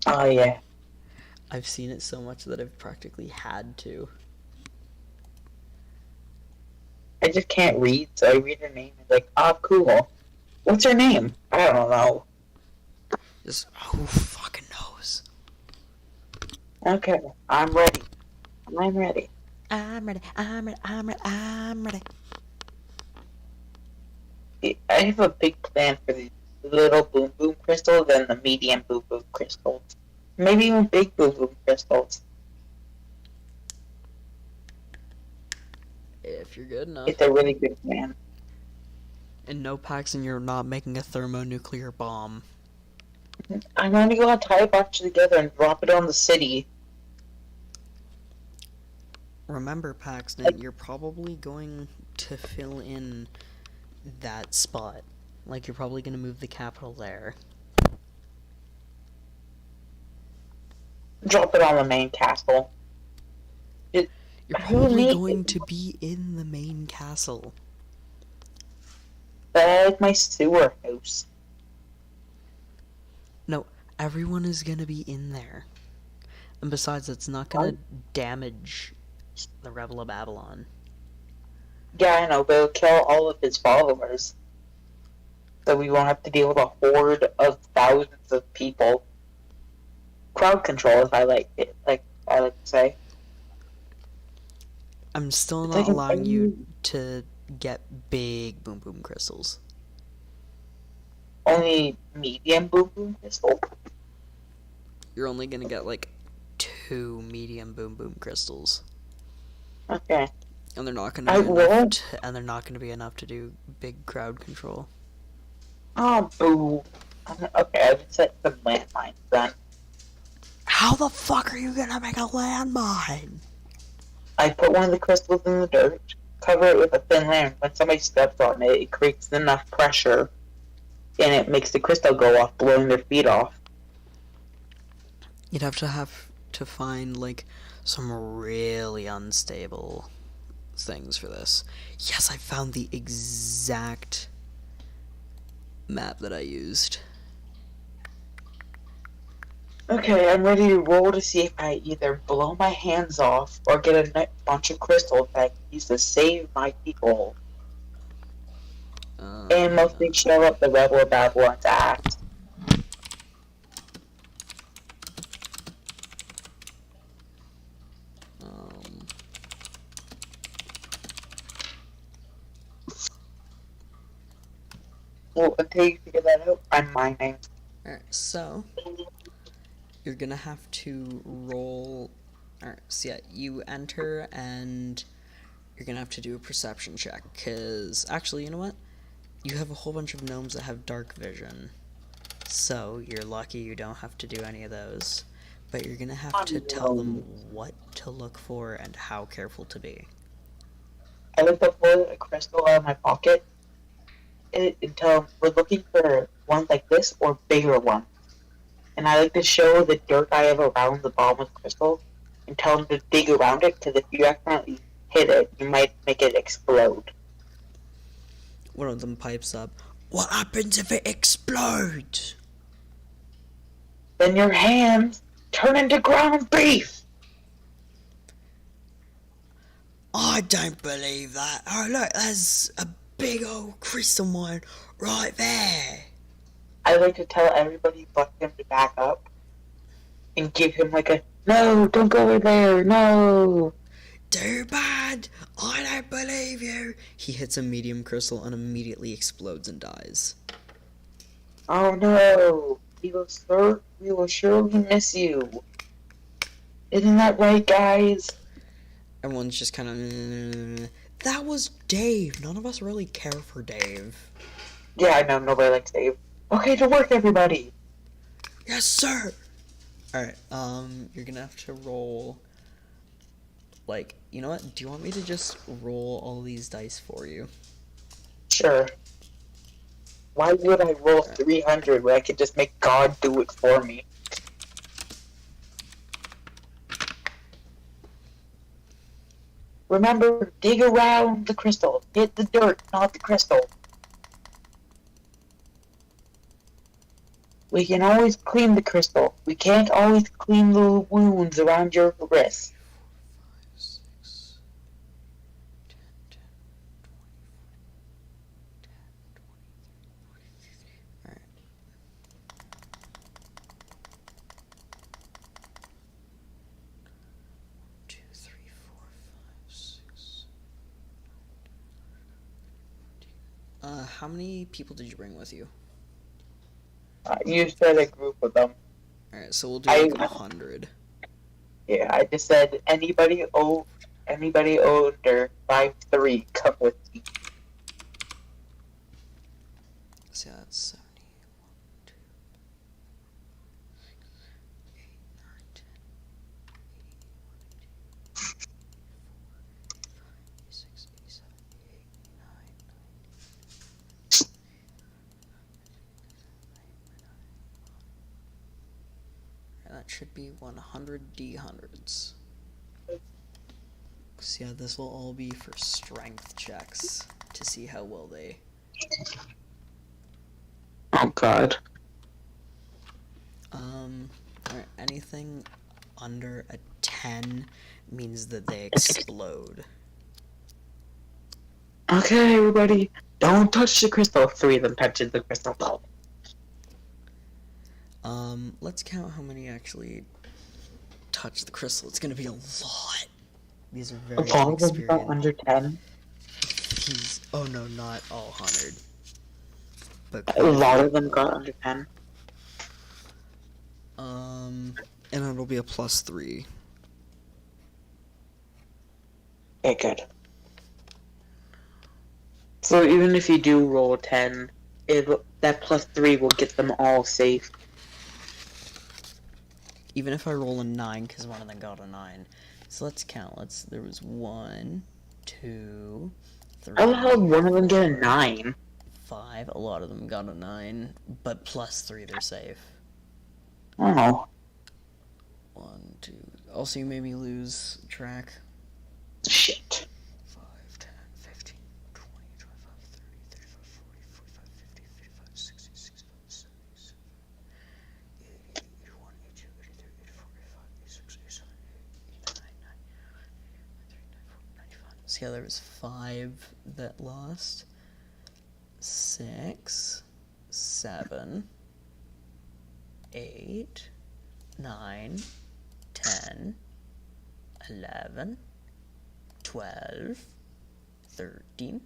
Speaker 2: Oh yeah.
Speaker 1: I've seen it so much that I've practically had to.
Speaker 2: I just can't read, so I read her name and like, cool. What's her name? I don't know.
Speaker 1: Just who fucking knows?
Speaker 2: Okay, I'm ready. I'm ready. I have a big plan for the little boom boom crystals and the medium boom boom crystals. Maybe even big boom boom crystals.
Speaker 1: If you're good enough.
Speaker 2: It's a really good plan.
Speaker 1: And no, Paxton, you're not making a thermonuclear bomb.
Speaker 2: I'm going to go and tie a bunch together and drop it on the city.
Speaker 1: Remember, Paxton, you're probably going to fill in that spot. Like, you're probably going to move the capital there.
Speaker 2: Drop it on the main castle.
Speaker 1: You're
Speaker 2: Who
Speaker 1: probably
Speaker 2: needs
Speaker 1: going
Speaker 2: it?
Speaker 1: to be in the main castle.
Speaker 2: Like my sewer house.
Speaker 1: No, everyone is gonna be in there. And besides, it's not gonna damage the Rebel of Babylon.
Speaker 2: Yeah, I know, but it'll kill all of his followers. So we won't have to deal with a horde of thousands of people. Crowd control, if I like it, like I like to say.
Speaker 1: I'm still
Speaker 2: It's
Speaker 1: not
Speaker 2: like an
Speaker 1: allowing you to get big boom boom crystals.
Speaker 2: only medium boom boom pistol.
Speaker 1: You're only gonna get like 2 medium boom boom crystals.
Speaker 2: Okay.
Speaker 1: And they're not gonna
Speaker 2: I
Speaker 1: be
Speaker 2: will.
Speaker 1: enough to do big crowd control.
Speaker 2: Oh, boo. Okay, I would set some landmines then.
Speaker 1: How the fuck are you gonna make a landmine?
Speaker 2: I put one of the crystals in the dirt, cover it with a thin layer. When somebody steps on it, it creates enough pressure, and it makes the crystal go off, blowing their feet off.
Speaker 1: You'd have to find like some really unstable things for this. Yes, I found the exact map that I used.
Speaker 2: Okay, I'm ready to roll to see if I either blow my hands off or get a bunch of crystals that I can use to save my people. And mostly show up the Rebel of Babylon's ass. Well, until you figure that out, I'm mining.
Speaker 1: Alright, so you're gonna have to roll. Alright, so yeah, you enter and you're gonna have to do a perception check. Because actually, you know what? You have a whole bunch of gnomes that have dark vision. So you're lucky you don't have to do any of those. But you're gonna have to tell them what to look for and how careful to be.
Speaker 2: I like to pull a crystal out of my pocket and tell them we're looking for ones like this or bigger ones. And I like to show the dirt I have around the bottom of the crystal and tell them to dig around it, because if you accidentally hit it, you might make it explode.
Speaker 1: One of them pipes up, "What happens if it explodes?"
Speaker 2: Then your hands turn into ground beef.
Speaker 1: I don't believe that. Oh look, there's a big old crystal mine right there.
Speaker 2: I like to tell everybody but him to back up and give him like a, no, don't go over there, no.
Speaker 1: Too bad. I don't believe you. He hits a medium crystal and immediately explodes and dies.
Speaker 2: Oh no, we will surely miss you. Isn't that right, guys?
Speaker 1: Everyone's just kind of, that was Dave. None of us really care for Dave.
Speaker 2: Yeah, I know, nobody likes Dave. Okay, to work, everybody.
Speaker 1: Yes, sir. Alright, you're gonna have to roll, like, you know what? Do you want me to just roll all these dice for you?
Speaker 2: Sure. Why would I roll 300 when I could just make God do it for me? Remember, dig around the crystal. Hit the dirt, not the crystal. We can always clean the crystal. We can't always clean the wounds around your wrist.
Speaker 1: 6. How many people did you bring with you?
Speaker 2: You said a group of them.
Speaker 1: Alright, so we'll do like 100.
Speaker 2: Yeah, I just said anybody older 5'3" come with me.
Speaker 1: So that's 70. 1, 2, 6, 8, 9, 10, 86, 87, 89, 90. Alright, that that should be 100 D100s. So yeah, this will all be for strength checks to see how well they...
Speaker 2: Oh god.
Speaker 1: Alright, anything under a 10 means that they explode.
Speaker 2: Okay, everybody, don't touch the crystal. 3 of them touches the crystal ball.
Speaker 1: Let's count how many actually touch the crystal. It's gonna be a lot. These are very
Speaker 2: All of them got
Speaker 1: inexperienced.
Speaker 2: under 10.
Speaker 1: Oh no, not all 100. But
Speaker 2: A
Speaker 1: quite few
Speaker 2: lot of them
Speaker 1: will.
Speaker 2: got under 10.
Speaker 1: And it'll be a +3.
Speaker 2: Okay, good. So even if you do roll 10, that +3 will get them all safe.
Speaker 1: Even if I roll a 9, because one of them got a 9. So let's count. There was 1, 2, 3.
Speaker 2: How the hell did one of them get a
Speaker 1: 4,
Speaker 2: 9?
Speaker 1: 5. A lot of them got a 9, but +3 they're safe.
Speaker 2: Oh.
Speaker 1: 1, 2. Also, you made me lose track.
Speaker 2: Shit.
Speaker 1: 5, 10, 15, 20, 25, 30, 35, 40, 45, 50, 55, 60, 65, 70, 80, 81, 82, 83, 84, 85, 86, 87, 89, 95. See how there was 5 that lost? 6, 7, 8, 9, 10, 11, 12, 13,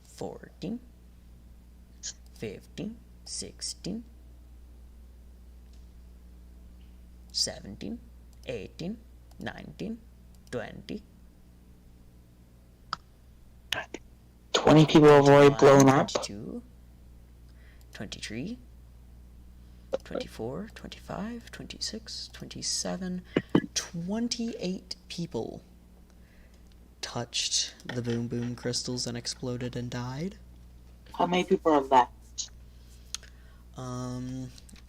Speaker 1: 14, 15, 16, 17, 18, 19, 20.
Speaker 2: 20 people have already blown up.
Speaker 1: 22, 23, 24, 25, 26, 27, 28 people touched the boom boom crystals and exploded and died.
Speaker 2: How many people are left?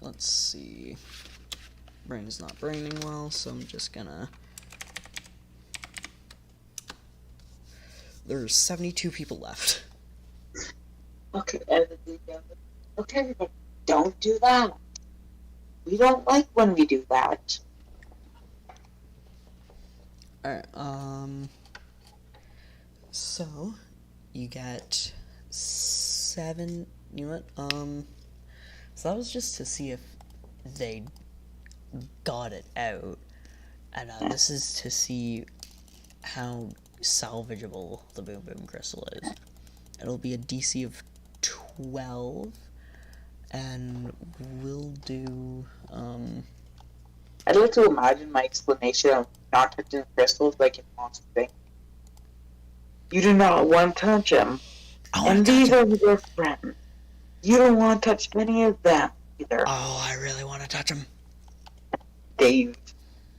Speaker 1: Let's see. Brain's not braining well, so I'm just gonna... There's 72 people left.
Speaker 2: Okay, everybody, don't do that. We don't like when we do that.
Speaker 1: Alright, so, you get 7, you know what, so that was just to see if they got it out, and this is to see how salvageable the boom boom crystal is. It'll be a DC of 12, and we'll do,
Speaker 2: I'd like to imagine my explanation of not touching crystals like in Monster Thing. You do not want to touch them. And these are your friends. You don't want to touch any of them either.
Speaker 1: Oh, I really want to touch them.
Speaker 2: Dave.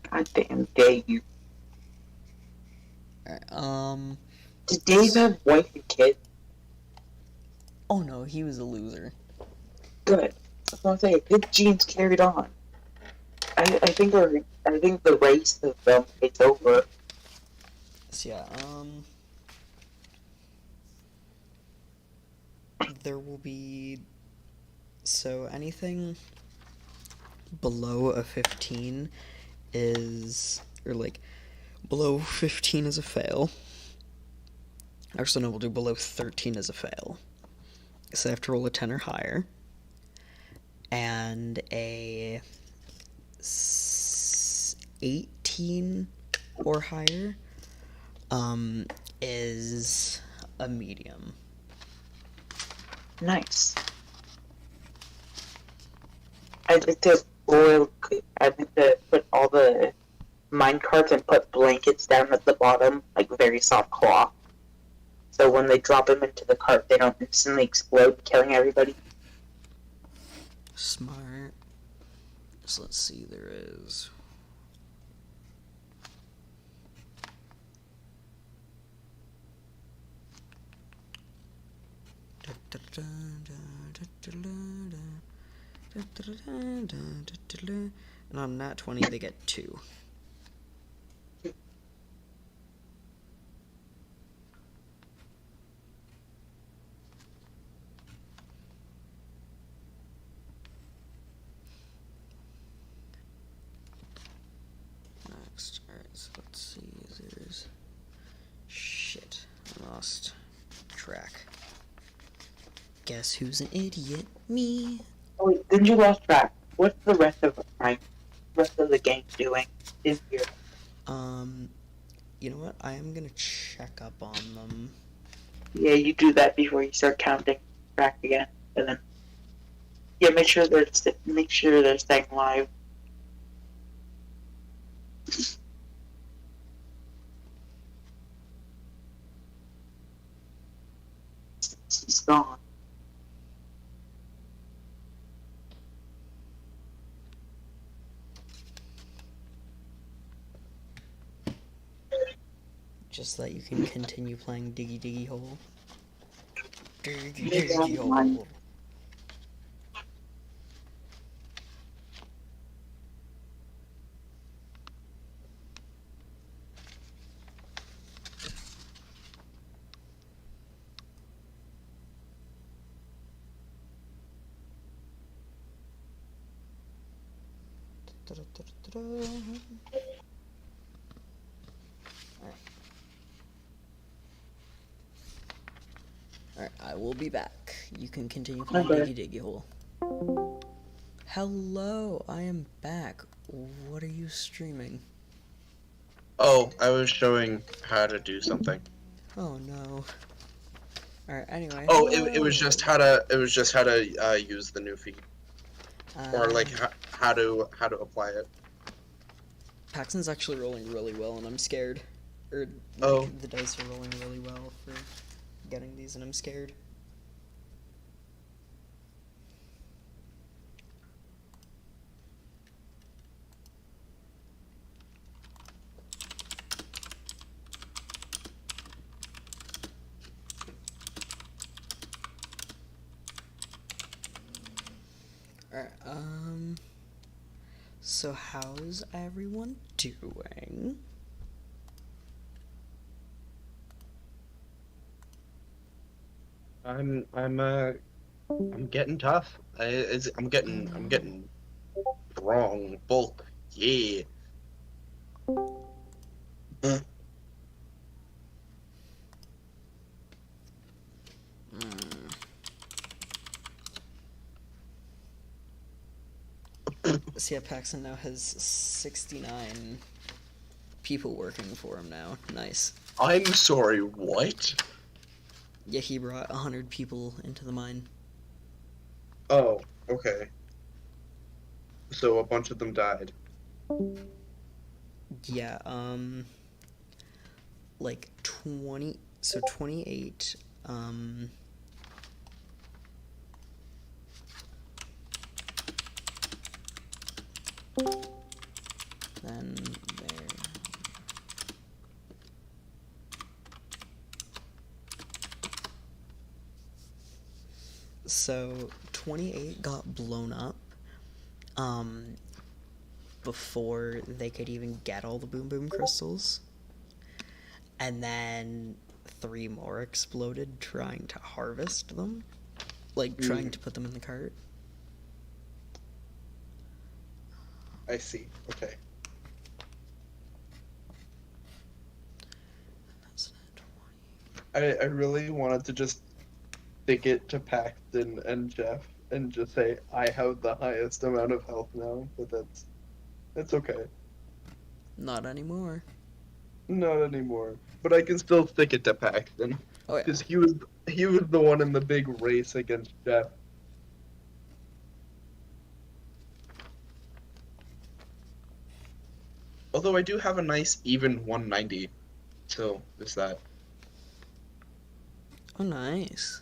Speaker 2: Goddamn Dave.
Speaker 1: Alright,
Speaker 2: Does Dave have wife and kids?
Speaker 1: oh no, he was a loser.
Speaker 2: Good. That's what I'm saying. His genes carried on. I think the race of them takes over.
Speaker 1: So yeah, there will be, so anything below a 15 is, or like, below 15 is a fail. Actually, no, we'll do below 13 as a fail. So I have to roll a 10 or higher. And a 18 or higher is a medium.
Speaker 2: Nice. I'd like to put all the mine carts and put blankets down at the bottom, like very soft cloth. So when they drop them into the cart, they don't instantly explode, killing everybody.
Speaker 1: Smart. So let's see, there is... And on nat 20, they get 2. Next, alright, so let's see, there's... Shit, I lost track. Guess who's an idiot? Me.
Speaker 2: Oh wait, didn't you lost track? What's the rest of the gang doing in here?
Speaker 1: You know what? I am gonna check up on them.
Speaker 2: Yeah, you do that before you start counting track again, and then yeah, make sure they're staying live. He's gone.
Speaker 1: Just so that you can continue playing Diggy Diggy Hole. Diggy
Speaker 2: Maybe
Speaker 1: Diggy
Speaker 2: I'll mind.
Speaker 1: Hole. Alright, I will be back. You can continue playing
Speaker 2: Okay.
Speaker 1: Diggy Diggy Hole. Hello, I am back. What are you streaming?
Speaker 3: Oh, I was showing how to do something.
Speaker 1: Oh no. Alright, anyway.
Speaker 3: Oh, it was just how to use the new feed, or like
Speaker 1: Um,
Speaker 3: how to apply it.
Speaker 1: Paxton's actually rolling really well, and I'm scared. Or, like,
Speaker 3: Oh.
Speaker 1: the dice are rolling really well for getting these, and I'm scared. Alright, so how's everyone doing?
Speaker 3: I'm getting tough. I'm getting strong, bulk. Yeah.
Speaker 1: So yeah, Paxton now has 69 people working for him now. Nice.
Speaker 3: I'm sorry. What?
Speaker 1: Yeah, he brought 100 people into the mine.
Speaker 3: Oh, okay. So a bunch of them died.
Speaker 1: Yeah, like 20, so 28, then there. So 28 got blown up, before they could even get all the boom boom crystals. And then 3 more exploded trying to harvest them. Like, trying to put them in the cart.
Speaker 3: I see. Okay.
Speaker 1: That's not 20.
Speaker 3: I really wanted to just stick it to Paxton and Jeff and just say I have the highest amount of health now, but that's okay.
Speaker 1: Not anymore.
Speaker 3: Not anymore. But I can still stick it to Paxton
Speaker 1: Oh yeah.
Speaker 3: because he was the one in the big race against Jeff. Although I do have a nice even 190, so there's that.
Speaker 1: Oh, nice.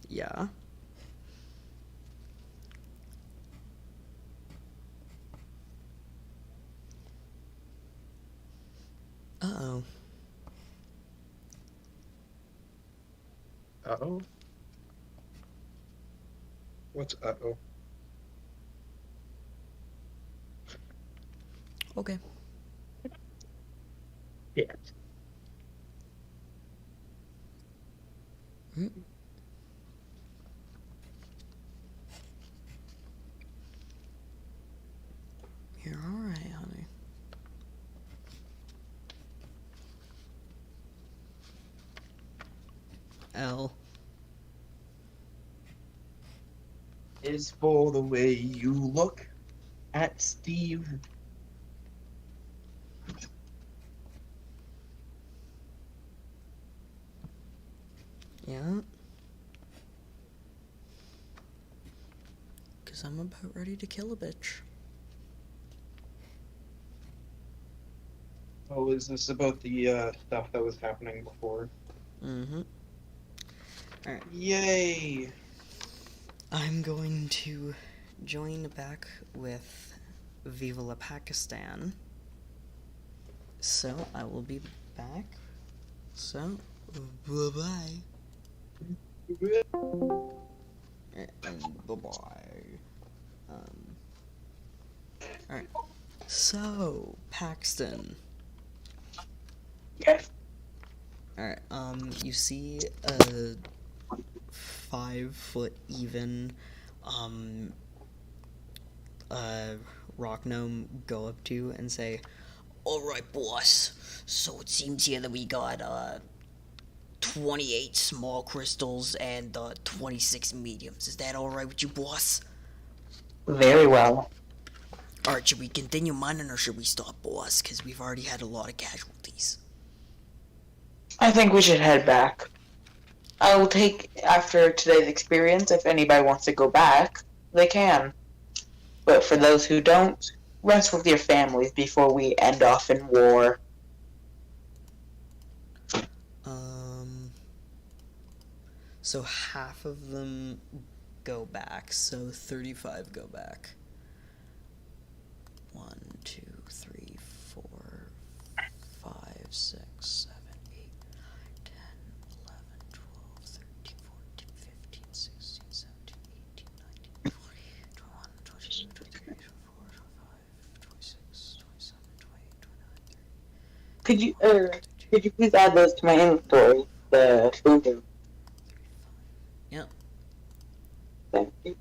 Speaker 1: Yeah. Uh-oh.
Speaker 3: Uh-oh.
Speaker 4: What's uh-oh?
Speaker 1: Okay.
Speaker 3: Yeah.
Speaker 1: Mm. You're alright, honey. L.
Speaker 5: Is for the way you look at Steve.
Speaker 1: Yeah. Cause I'm about ready to kill a bitch.
Speaker 5: Oh, is this about the stuff that was happening before?
Speaker 1: Mm-hmm. Alright.
Speaker 5: Yay!
Speaker 1: I'm going to join back with Viva la Pakistan. So I will be back. So bye-bye. And bye-bye. Alright. So, Paxton.
Speaker 2: Yes.
Speaker 1: Alright, you see a 5 foot even, rock gnome go up to you and say, "Alright, boss. So it seems here that we got, 28 small crystals and, 26 mediums. Is that alright with you, boss?"
Speaker 2: Very well.
Speaker 1: Alright, should we continue mining or should we stop, boss? Because we've already had a lot of casualties.
Speaker 2: I think we should head back. I will take, after today's experience, if anybody wants to go back, they can. But for those who don't, rest with your families before we end off in war.
Speaker 1: So half of them go back, so 35 go back. 1, 2, 3, 4, 5, 6, 7, 8, 9, 10, 11, 12, 13, 14, 15, 16, 17, 18, 19, 20, 21, 22, 23, 24, 25, 26, 27, 28, 29, 30.
Speaker 2: Could you please add those to my inventory? The food.
Speaker 1: Yep.
Speaker 2: Thank you.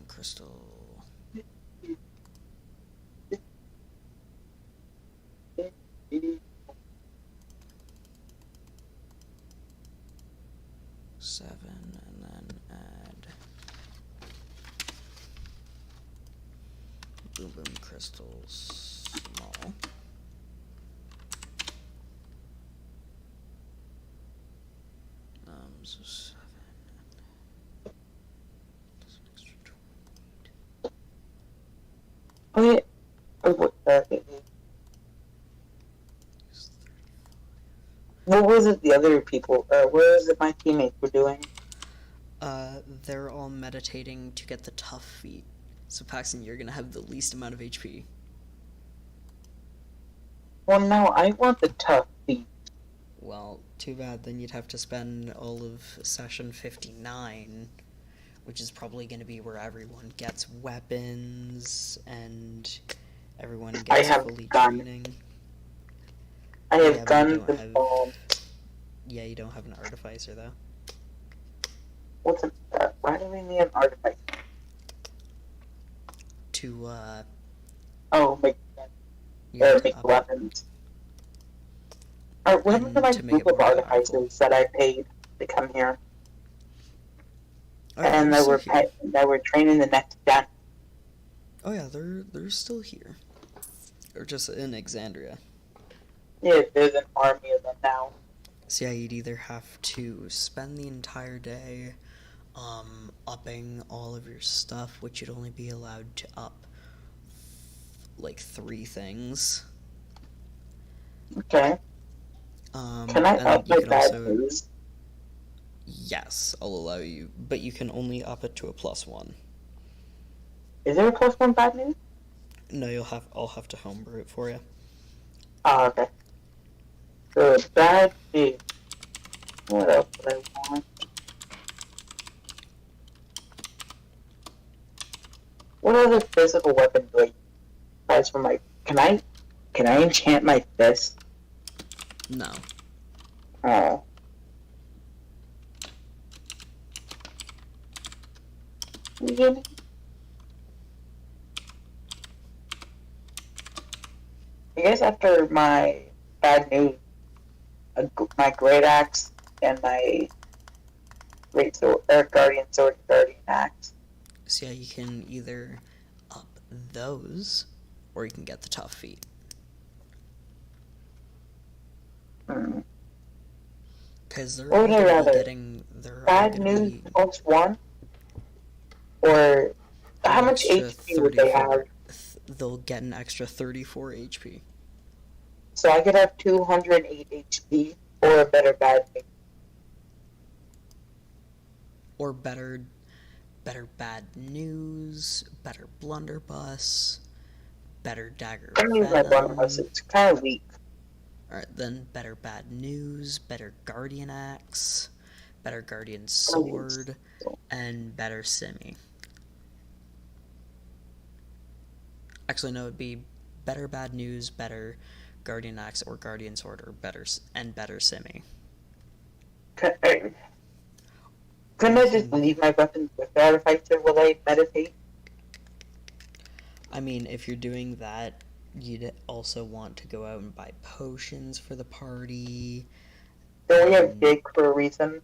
Speaker 1: Crystal. Seven, and then add boom boom crystals small. So 7. There's an extra 20.
Speaker 2: Oh yeah.
Speaker 1: There's 35.
Speaker 2: What was it the other people, what was it my teammates were doing?
Speaker 1: They're all meditating to get the tough feat. So Paxton, you're gonna have the least amount of HP.
Speaker 2: Well, no, I want the tough feat.
Speaker 1: Well, too bad, then you'd have to spend all of session 59, which is probably gonna be where everyone gets weapons, and everyone gets fully training.
Speaker 2: I have
Speaker 1: but
Speaker 2: guns
Speaker 1: you don't
Speaker 2: and
Speaker 1: have...
Speaker 2: bombs.
Speaker 1: Yeah, you don't have an artificer, though.
Speaker 2: Why do we need an artificer?
Speaker 1: To,
Speaker 2: make
Speaker 1: up
Speaker 2: weapons. When
Speaker 1: and
Speaker 2: were my
Speaker 1: to make it
Speaker 2: group of
Speaker 1: more
Speaker 2: artificers
Speaker 1: powerful.
Speaker 2: that I paid to come here?
Speaker 1: Oh, yeah,
Speaker 2: And
Speaker 1: they're
Speaker 2: they
Speaker 1: still here.
Speaker 2: were training the next gen.
Speaker 1: Oh yeah, they're still here. Or just in Exandria.
Speaker 2: Yeah, there's an army of them now.
Speaker 1: So yeah, you'd either have to spend the entire day upping all of your stuff, which you'd only be allowed to up like 3 things.
Speaker 2: Okay. Can I
Speaker 1: and
Speaker 2: up
Speaker 1: you
Speaker 2: my
Speaker 1: can
Speaker 2: bad
Speaker 1: also
Speaker 2: news?
Speaker 1: Yes, I'll allow you, but you can only up it to a +1.
Speaker 2: Is there a +1 bad news?
Speaker 1: No, I'll have to homebrew it for you.
Speaker 2: Oh, okay. Good. Bad news. What else would I want? What other physical weapon do I use? Aside from my, can I enchant my fist?
Speaker 1: No.
Speaker 2: Oh. Yeah. I guess after my bad news, my great axe and my great sword, guardian sword, guardian axe.
Speaker 1: So yeah, you can either up those, or you can get the tough feat.
Speaker 2: Hmm.
Speaker 1: Because they're
Speaker 2: What
Speaker 1: all
Speaker 2: would I
Speaker 1: gonna be
Speaker 2: rather?
Speaker 1: getting. They're all
Speaker 2: Bad
Speaker 1: gonna
Speaker 2: news
Speaker 1: be
Speaker 2: plus one, or how
Speaker 1: an
Speaker 2: much
Speaker 1: extra
Speaker 2: HP would they have?
Speaker 1: 34. They'll get an extra 34 HP.
Speaker 2: So I could have 208 HP or a better bad news.
Speaker 1: Or better bad news, better blunderbuss, better dagger
Speaker 2: I'm gonna use my blunderbuss.
Speaker 1: venom.
Speaker 2: It's kind of weak.
Speaker 1: Alright, then better bad news, better guardian axe, better guardian sword, and better simi. Actually, no, it'd be better bad news, better guardian axe or guardian sword, or better simi.
Speaker 2: Couldn't
Speaker 1: Or
Speaker 2: I
Speaker 1: you
Speaker 2: just
Speaker 1: can,
Speaker 2: leave my weapons with that if I said, will I meditate?
Speaker 1: I mean, if you're doing that, you'd also want to go out and buy potions for the party.
Speaker 2: Don't we have Jake for a reason?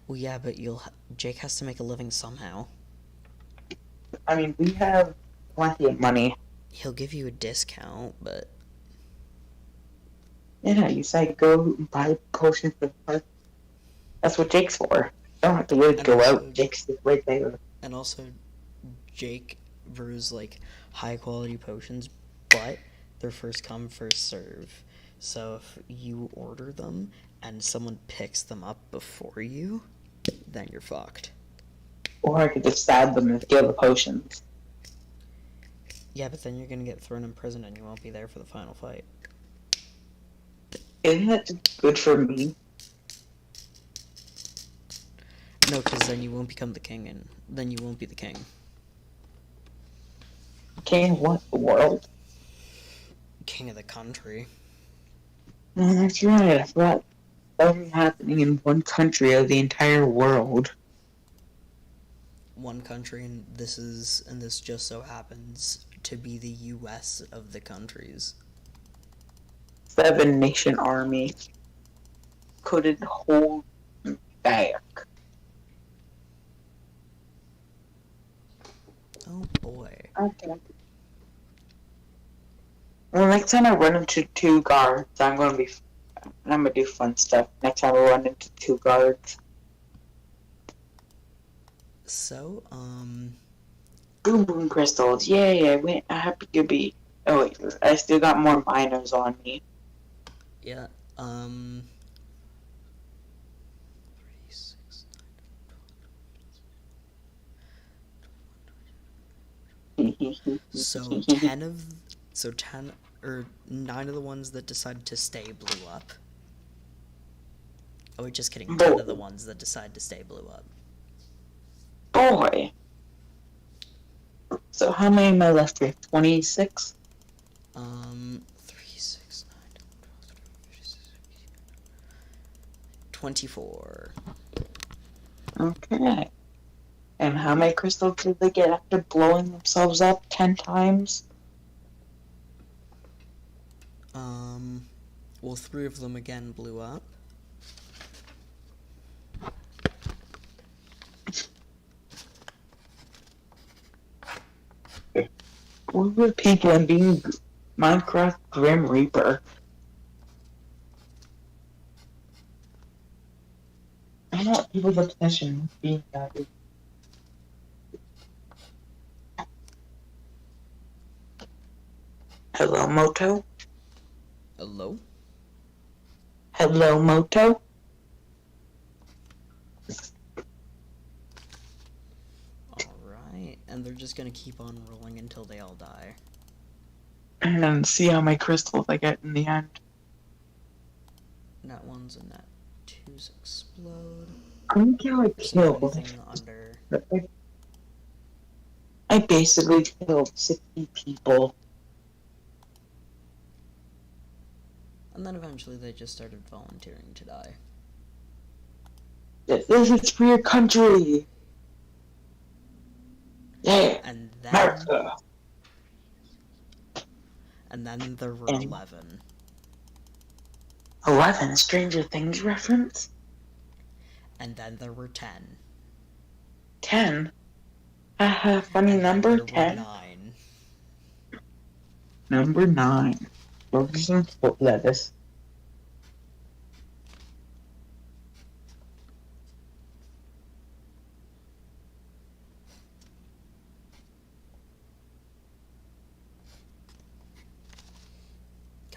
Speaker 1: Well, yeah, but Jake has to make a living somehow.
Speaker 2: I mean, we have plenty of money.
Speaker 1: He'll give you a discount, but
Speaker 2: Yeah, you said go and buy potions for the party. That's what Jake's for. Don't have to really
Speaker 1: and
Speaker 2: go
Speaker 1: also
Speaker 2: out. Jake's just right there.
Speaker 1: and also Jake brews like high quality potions, but they're first come first serve. So if you order them and someone picks them up before you, then you're fucked.
Speaker 2: Or I could just stab them and steal the potions.
Speaker 1: Yeah, but then you're gonna get thrown in prison and you won't be there for the final fight.
Speaker 2: Isn't that just good for me?
Speaker 1: No, because then you won't become the king, and then you won't be the king.
Speaker 2: King of what? The world?
Speaker 1: King of the country.
Speaker 2: No, that's right. I forgot that was happening in one country of the entire world.
Speaker 1: One country, and this just so happens to be the U.S. of the countries.
Speaker 2: 7-nation army couldn't hold back.
Speaker 1: Oh boy.
Speaker 2: Okay. Well, next time I run into 2 guards, I'm gonna do fun stuff. Next time I run into 2 guards.
Speaker 1: So,
Speaker 2: Boom boom crystals. Yay, I happy to be. Oh wait, I still got more miners on me.
Speaker 1: yeah, 3, 6, so 10 or 9 of the ones that decided to stay blew up. Oh, wait, just kidding. 10 of the ones that decided to stay blew up.
Speaker 2: Boy. So how many am I left with? 26?
Speaker 1: 3, 6, 9, 12, 24.
Speaker 2: Okay. And how many crystals did they get after blowing themselves up 10 times?
Speaker 1: Well, 3 of them again blew up.
Speaker 2: What were people and being Minecraft Grim Reaper? I want people's obsession with being that. Hello, Moto?
Speaker 1: Hello?
Speaker 2: Hello, Moto?
Speaker 1: Alright, and they're just gonna keep on rolling until they all die.
Speaker 2: and then see how many crystals I get in the end.
Speaker 1: Nat 1s and Nat 2s explode.
Speaker 2: I think how I
Speaker 1: So
Speaker 2: killed.
Speaker 1: anything under...
Speaker 2: I basically killed 60 people.
Speaker 1: And then eventually they just started volunteering to die.
Speaker 2: This is for your country. Yeah,
Speaker 1: And then...
Speaker 2: America.
Speaker 1: And then there were
Speaker 2: And-
Speaker 1: 11.
Speaker 2: 11, Stranger Things reference?
Speaker 1: And then there were 10.
Speaker 2: 10? Haha, funny
Speaker 1: And then
Speaker 2: number,
Speaker 1: there were
Speaker 2: 10.
Speaker 1: 9.
Speaker 2: Number 9. Focus on foot lettuce.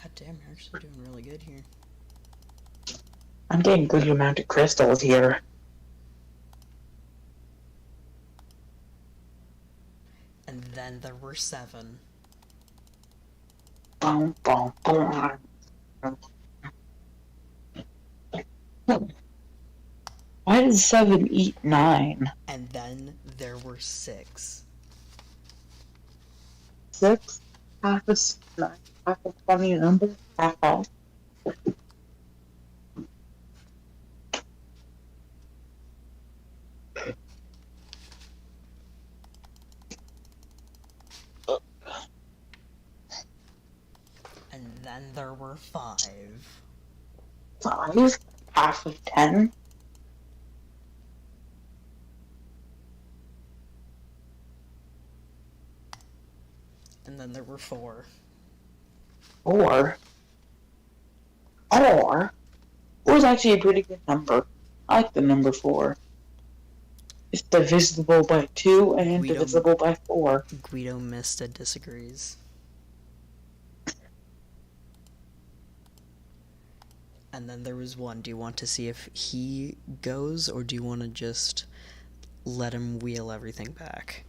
Speaker 1: God damn, you're actually doing really good here.
Speaker 2: I'm getting a good amount of crystals here.
Speaker 1: And then there were 7.
Speaker 2: Boom, boom, boom. Why did 7 eat 9?
Speaker 1: And then there were 6.
Speaker 2: 6? Half a 9. Half a funny number. Half off.
Speaker 1: And then there were 5.
Speaker 2: 5? Half of 10?
Speaker 1: And then there were 4.
Speaker 2: 4? 4? 4 is actually a pretty good number. I like the number 4. It's divisible by 2 and
Speaker 1: We don't-
Speaker 2: divisible by 4.
Speaker 1: Guido Mista disagrees. And then there was 1. Do you want to see if he goes, or do you want to just let him wheel everything back?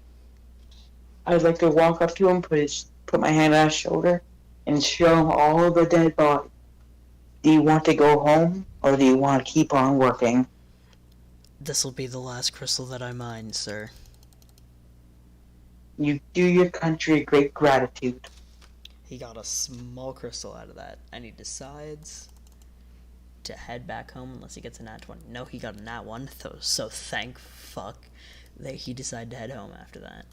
Speaker 2: I'd like to walk up to him, put my hand on his shoulder, and show him all the dead bodies. Do you want to go home, or do you want to keep on working?
Speaker 1: This will be the last crystal that I mine, sir.
Speaker 2: You do your country great gratitude.
Speaker 1: He got a small crystal out of that, and he decides to head back home unless he gets a nat 20. No, he got a nat 1, so thank fuck that he decided to head home after that.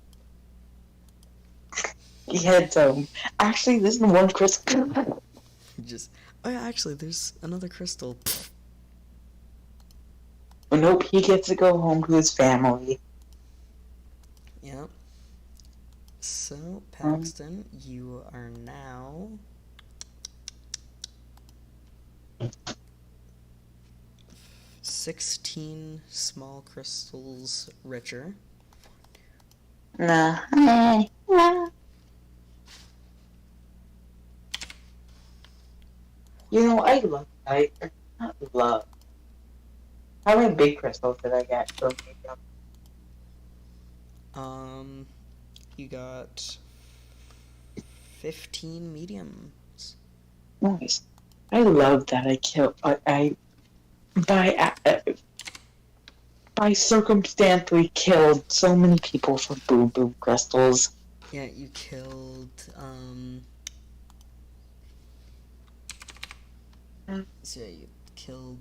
Speaker 2: He heads home. Actually, this is the one crystal.
Speaker 1: Just, oh yeah, actually, there's another crystal.
Speaker 2: But nope, he gets to go home to his family.
Speaker 1: Yep. So, Paxton, you are now 16 small crystals richer.
Speaker 2: Nah. You know, I not love. How many big crystals did I get from medium?
Speaker 1: You got 15 mediums.
Speaker 2: Nice. I love that I killed. By circumstantly killed so many people for boom boom crystals.
Speaker 1: Yeah, you killed, so yeah, you killed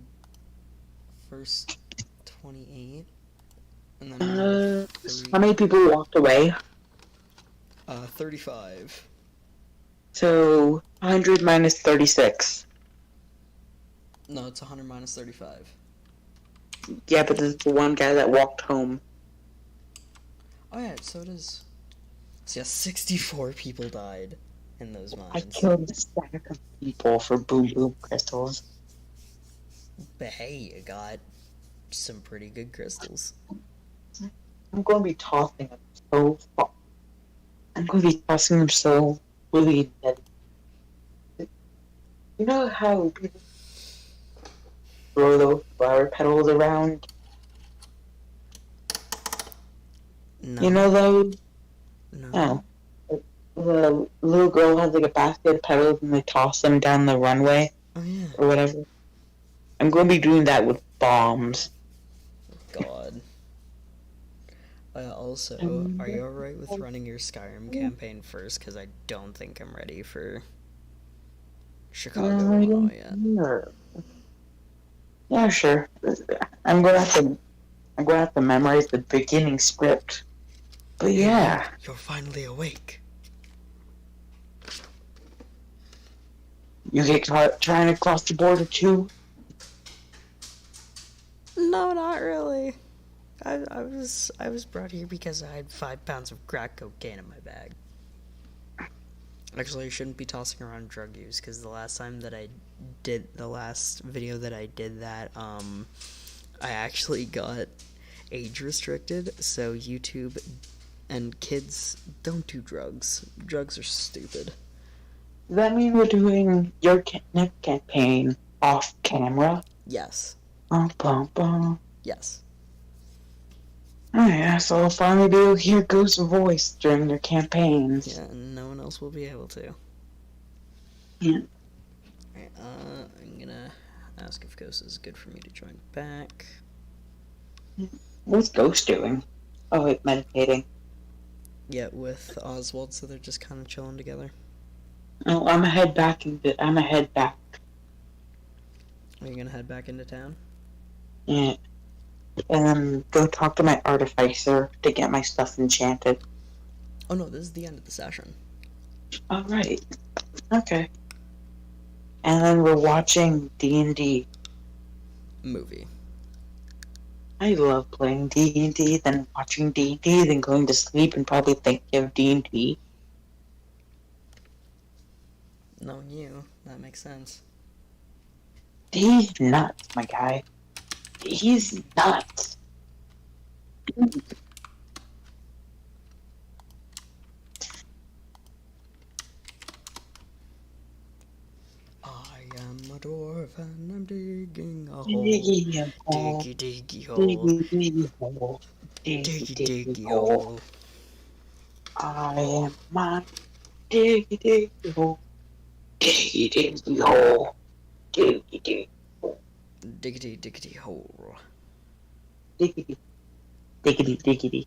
Speaker 1: first 28, and then
Speaker 2: How many people walked away?
Speaker 1: 35.
Speaker 2: So 100 minus 36.
Speaker 1: No, it's 100 minus 35.
Speaker 2: Yeah, but this is the one guy that walked home.
Speaker 1: Oh yeah, so it is. So yeah, 64 people died in those mines.
Speaker 2: I killed a stack of people for boom boom crystals.
Speaker 1: But hey, you got some pretty good crystals.
Speaker 2: I'm going to be tossing them so far. I'm going to be tossing them so really dead. You know how people throw those flower petals around?
Speaker 1: No.
Speaker 2: You know those?
Speaker 1: No.
Speaker 2: Oh. the little girl has like a basket of petals and they toss them down the runway
Speaker 1: Oh yeah.
Speaker 2: or whatever. I'm going to be doing that with bombs.
Speaker 1: God. Also, are you alright with running your Skyrim campaign first? Because I don't think I'm ready for Chicago, Illinois yet.
Speaker 2: Sure. Yeah, sure. I'm gonna have to memorize the beginning script. But
Speaker 1: Hey, man,
Speaker 2: yeah,
Speaker 1: you're finally awake.
Speaker 2: you get caught trying to cross the border too.
Speaker 1: No, not really. I was brought here because I had 5 pounds of crack cocaine in my bag. Actually, I shouldn't be tossing around drug use because the last video that I did that, I actually got age restricted. So YouTube and kids don't do drugs. Drugs are stupid.
Speaker 2: Does that mean we're doing your next campaign off camera?
Speaker 1: Yes.
Speaker 2: Bum, bum, bum.
Speaker 1: Yes.
Speaker 2: Oh yeah, so I'll finally be able to hear Ghost's voice during their campaigns.
Speaker 1: Yeah, and no one else will be able to.
Speaker 2: Yeah.
Speaker 1: Alright, I'm gonna ask if Ghost is good for me to join back.
Speaker 2: What's Ghost doing? Oh, wait, meditating.
Speaker 1: Yeah, with Oswald, so they're just kind of chilling together.
Speaker 2: Oh, I'm gonna head back in a bit. I'm gonna head back.
Speaker 1: Are you gonna head back into town?
Speaker 2: Yeah. And then go talk to my artificer to get my stuff enchanted.
Speaker 1: Oh no, this is the end of the session.
Speaker 2: Alright. Okay. And then we're watching D&D.
Speaker 1: Movie.
Speaker 2: I love playing D&D, then watching D&D, then going to sleep and probably thinking of D&D.
Speaker 1: Knowing you, that makes sense.
Speaker 2: He's nuts, my guy. He's nuts.
Speaker 1: I am a dwarf and I'm digging a hole.
Speaker 2: Diggy a hole.
Speaker 1: Diggy diggy hole.
Speaker 2: Diggy diggy hole.
Speaker 1: Diggy
Speaker 2: Diggy
Speaker 1: diggy
Speaker 2: hole.
Speaker 1: hole.
Speaker 2: I am my diggy diggy hole. Diggy diggy hole. Diggy diggy
Speaker 1: Diggity diggity hole.
Speaker 2: diggity. Diggity diggity.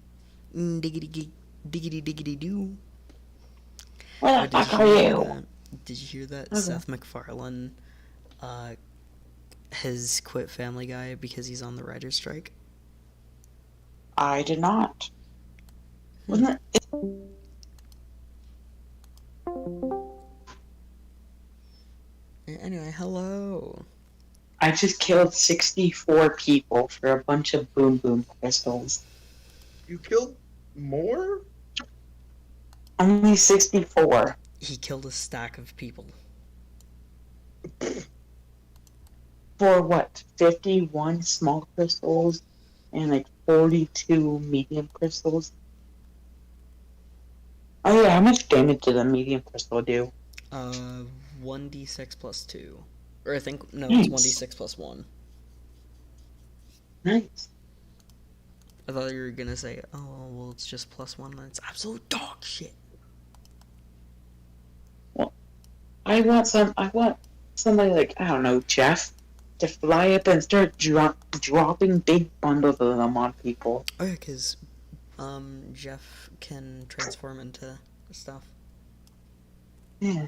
Speaker 1: Diggity diggity diggity doo.
Speaker 2: Where the fuck are you?
Speaker 1: Did you hear that
Speaker 2: Okay.
Speaker 1: Seth MacFarlane has quit Family Guy because he's on the writer's strike?
Speaker 2: I did not. Wasn't it?
Speaker 1: Anyway, hello.
Speaker 2: I just killed 64 people for a bunch of boom boom crystals.
Speaker 3: You killed more?
Speaker 2: Only 64.
Speaker 1: He killed a stack of people.
Speaker 2: For what? 51 small crystals and like 42 medium crystals? Oh yeah, how much damage did a medium crystal do?
Speaker 1: 1d6 plus 2. Or I think, no,
Speaker 2: Nice.
Speaker 1: it's 1d6 plus 1.
Speaker 2: Nice.
Speaker 1: I thought you were gonna say, oh, well, it's just plus 1, and it's absolute dog shit.
Speaker 2: I want somebody like, I don't know, Jeff, to fly up and start dropping big bundles of them on people.
Speaker 1: Oh yeah, because, Jeff can transform into stuff.
Speaker 2: Yeah.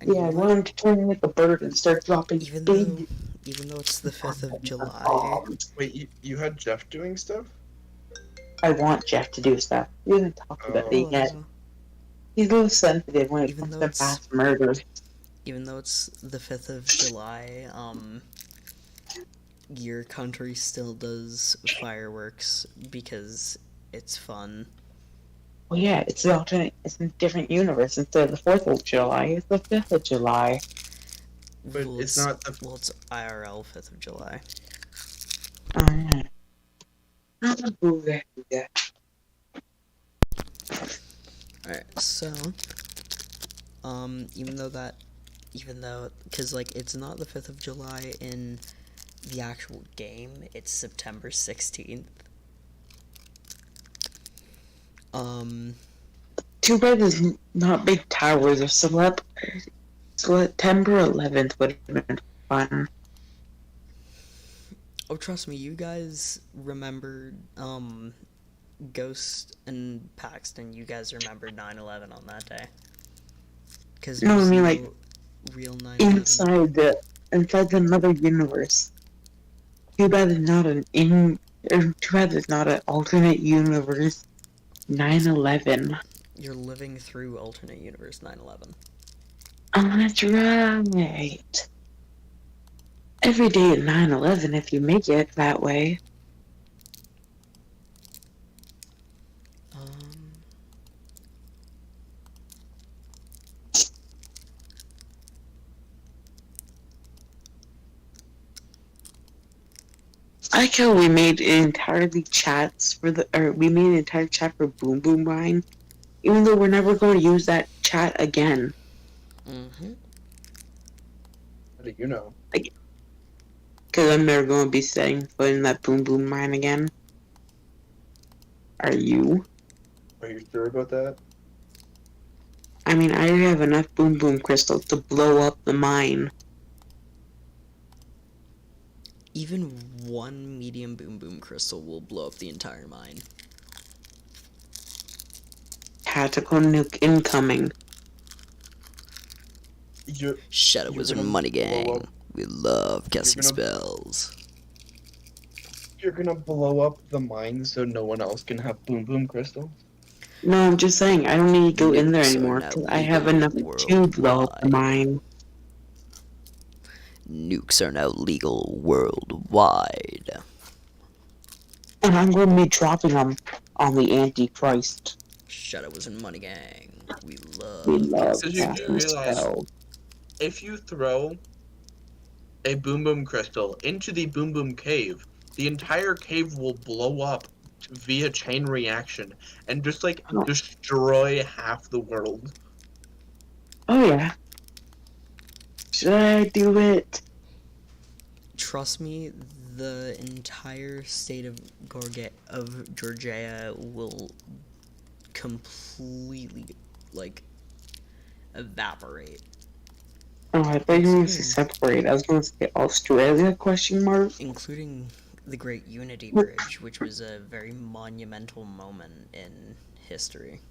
Speaker 1: And
Speaker 2: Yeah, I
Speaker 1: you know
Speaker 2: want him to turn like a bird and start dropping
Speaker 1: Even
Speaker 2: big
Speaker 1: though it's the 5th of July,
Speaker 2: bombs.
Speaker 3: Wait, you had Jeff doing stuff?
Speaker 2: I want Jeff to do stuff. We haven't talked about it yet. He's a little sensitive when it
Speaker 1: Even
Speaker 2: comes
Speaker 1: though
Speaker 2: to
Speaker 1: it's-
Speaker 2: mass murder.
Speaker 1: even though it's the 5th of July, your country still does fireworks because it's fun.
Speaker 2: Well, yeah, it's the alternate. It's in a different universe. Instead of the 4th of July, it's the 5th of July.
Speaker 3: But
Speaker 1: Well,
Speaker 3: it's not the-
Speaker 1: Well, it's IRL 5th of July.
Speaker 2: Oh, yeah. Yeah.
Speaker 1: Alright, so, because, like, it's not the 5th of July in the actual game, it's September 16th.
Speaker 2: Too bad there's not big towers. Or September 11th would have been fun.
Speaker 1: Oh, trust me, you guys remembered, Ghost and Paxton, you guys remembered 9/11 on that day. Because
Speaker 2: No, I mean, like,
Speaker 1: real 9/11.
Speaker 2: inside another universe. Too bad there's not an alternate universe 9/11.
Speaker 1: You're living through alternate universe 9/11.
Speaker 2: Oh, that's right. Every day at 9/11 if you make it that way. I like how we made entirely chats we made an entire chat for Boom Boom Mine, even though we're never going to use that chat again.
Speaker 1: Mm-hmm.
Speaker 3: How do you know?
Speaker 2: Because I'm never going to be setting foot in that Boom Boom Mine again. Are you?
Speaker 3: Are you sure about that?
Speaker 2: I mean, I already have enough Boom Boom crystals to blow up the mine.
Speaker 1: Even one medium Boom Boom crystal will blow up the entire mine.
Speaker 2: Tactical nuke incoming.
Speaker 1: Shadow
Speaker 3: You're
Speaker 1: Wizard
Speaker 3: gonna
Speaker 1: Money
Speaker 3: blow
Speaker 1: Gang.
Speaker 3: up-
Speaker 1: We love casting
Speaker 3: gonna-
Speaker 1: spells.
Speaker 3: You're gonna blow up the mine so no one else can have Boom Boom crystals?
Speaker 2: No, I'm just saying, I don't need to go in there
Speaker 1: Nukes are
Speaker 2: anymore
Speaker 1: now
Speaker 2: because I have
Speaker 1: legal
Speaker 2: enough to blow up the
Speaker 1: worldwide.
Speaker 2: mine.
Speaker 1: Nukes are now legal worldwide.
Speaker 2: And I'm going to be dropping them on the Antichrist.
Speaker 1: Shadow Wizard Money Gang. We
Speaker 2: We
Speaker 1: love
Speaker 2: love
Speaker 3: Did you
Speaker 2: casting
Speaker 3: realize-
Speaker 2: spells.
Speaker 3: If you throw a Boom Boom crystal into the Boom Boom cave, the entire cave will blow up via chain reaction and just like
Speaker 2: Oh.
Speaker 3: destroy half the world.
Speaker 2: Oh yeah. Should I do it?
Speaker 1: Trust me, the entire state of Georgia will completely, like, evaporate.
Speaker 2: Oh, I thought you were going to say separate. I was going to say Australia, question mark?
Speaker 1: Including the Great Unity Bridge, which was a very monumental moment in history.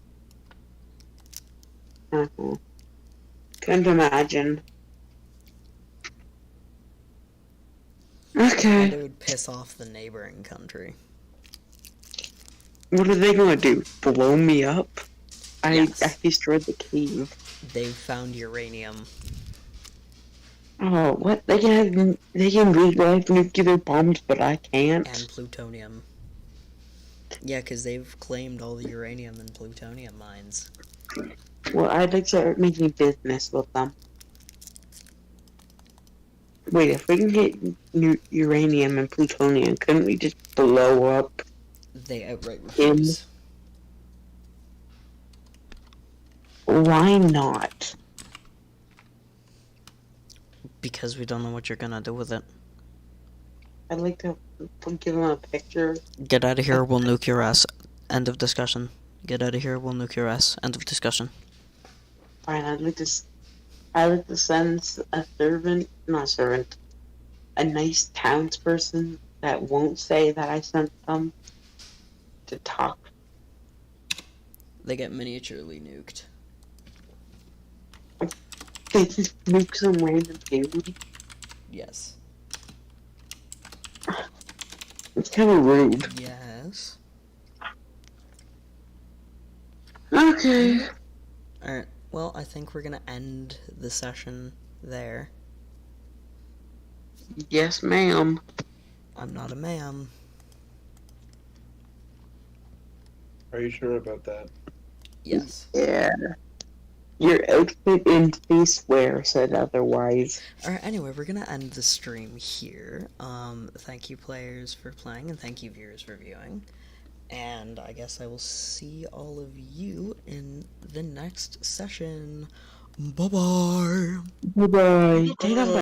Speaker 2: Couldn't imagine.
Speaker 1: And
Speaker 2: Okay.
Speaker 1: it would piss off the neighboring country.
Speaker 2: What are they going to do? Blow me up?
Speaker 1: Yes.
Speaker 2: I destroyed the cave.
Speaker 1: They've found uranium.
Speaker 2: Oh, what? They can realize nuclear bombs, but I can't?
Speaker 1: And plutonium. Yeah, because they've claimed all the uranium and plutonium mines.
Speaker 2: Well, I'd like to start making business with them. Wait, if we can get uranium and plutonium, couldn't we just blow up?
Speaker 1: They outright refuse.
Speaker 2: Why not?
Speaker 1: Because we don't know what you're gonna do with it.
Speaker 2: I'd like to give them a picture.
Speaker 1: Get out of here, we'll nuke your ass. End of discussion. Get out of here, we'll nuke your ass. End of discussion.
Speaker 2: Fine, I'd like to send a nice townsperson that won't say that I sent them to talk.
Speaker 1: They get miniaturely nuked.
Speaker 2: They just nuke some random dude.
Speaker 1: Yes.
Speaker 2: It's kind of rude.
Speaker 1: Yes.
Speaker 2: Okay.
Speaker 1: Alright, well, I think we're gonna end the session there.
Speaker 2: Yes, ma'am.
Speaker 1: I'm not a ma'am.
Speaker 3: Are you sure about that?
Speaker 1: Yes.
Speaker 2: Yeah. Your outfit in space wear said otherwise.
Speaker 1: Alright, anyway, we're gonna end the stream here. Thank you players for playing, and thank you viewers for viewing. And I guess I will see all of you in the next session. Bye-bye!
Speaker 2: Bye-bye.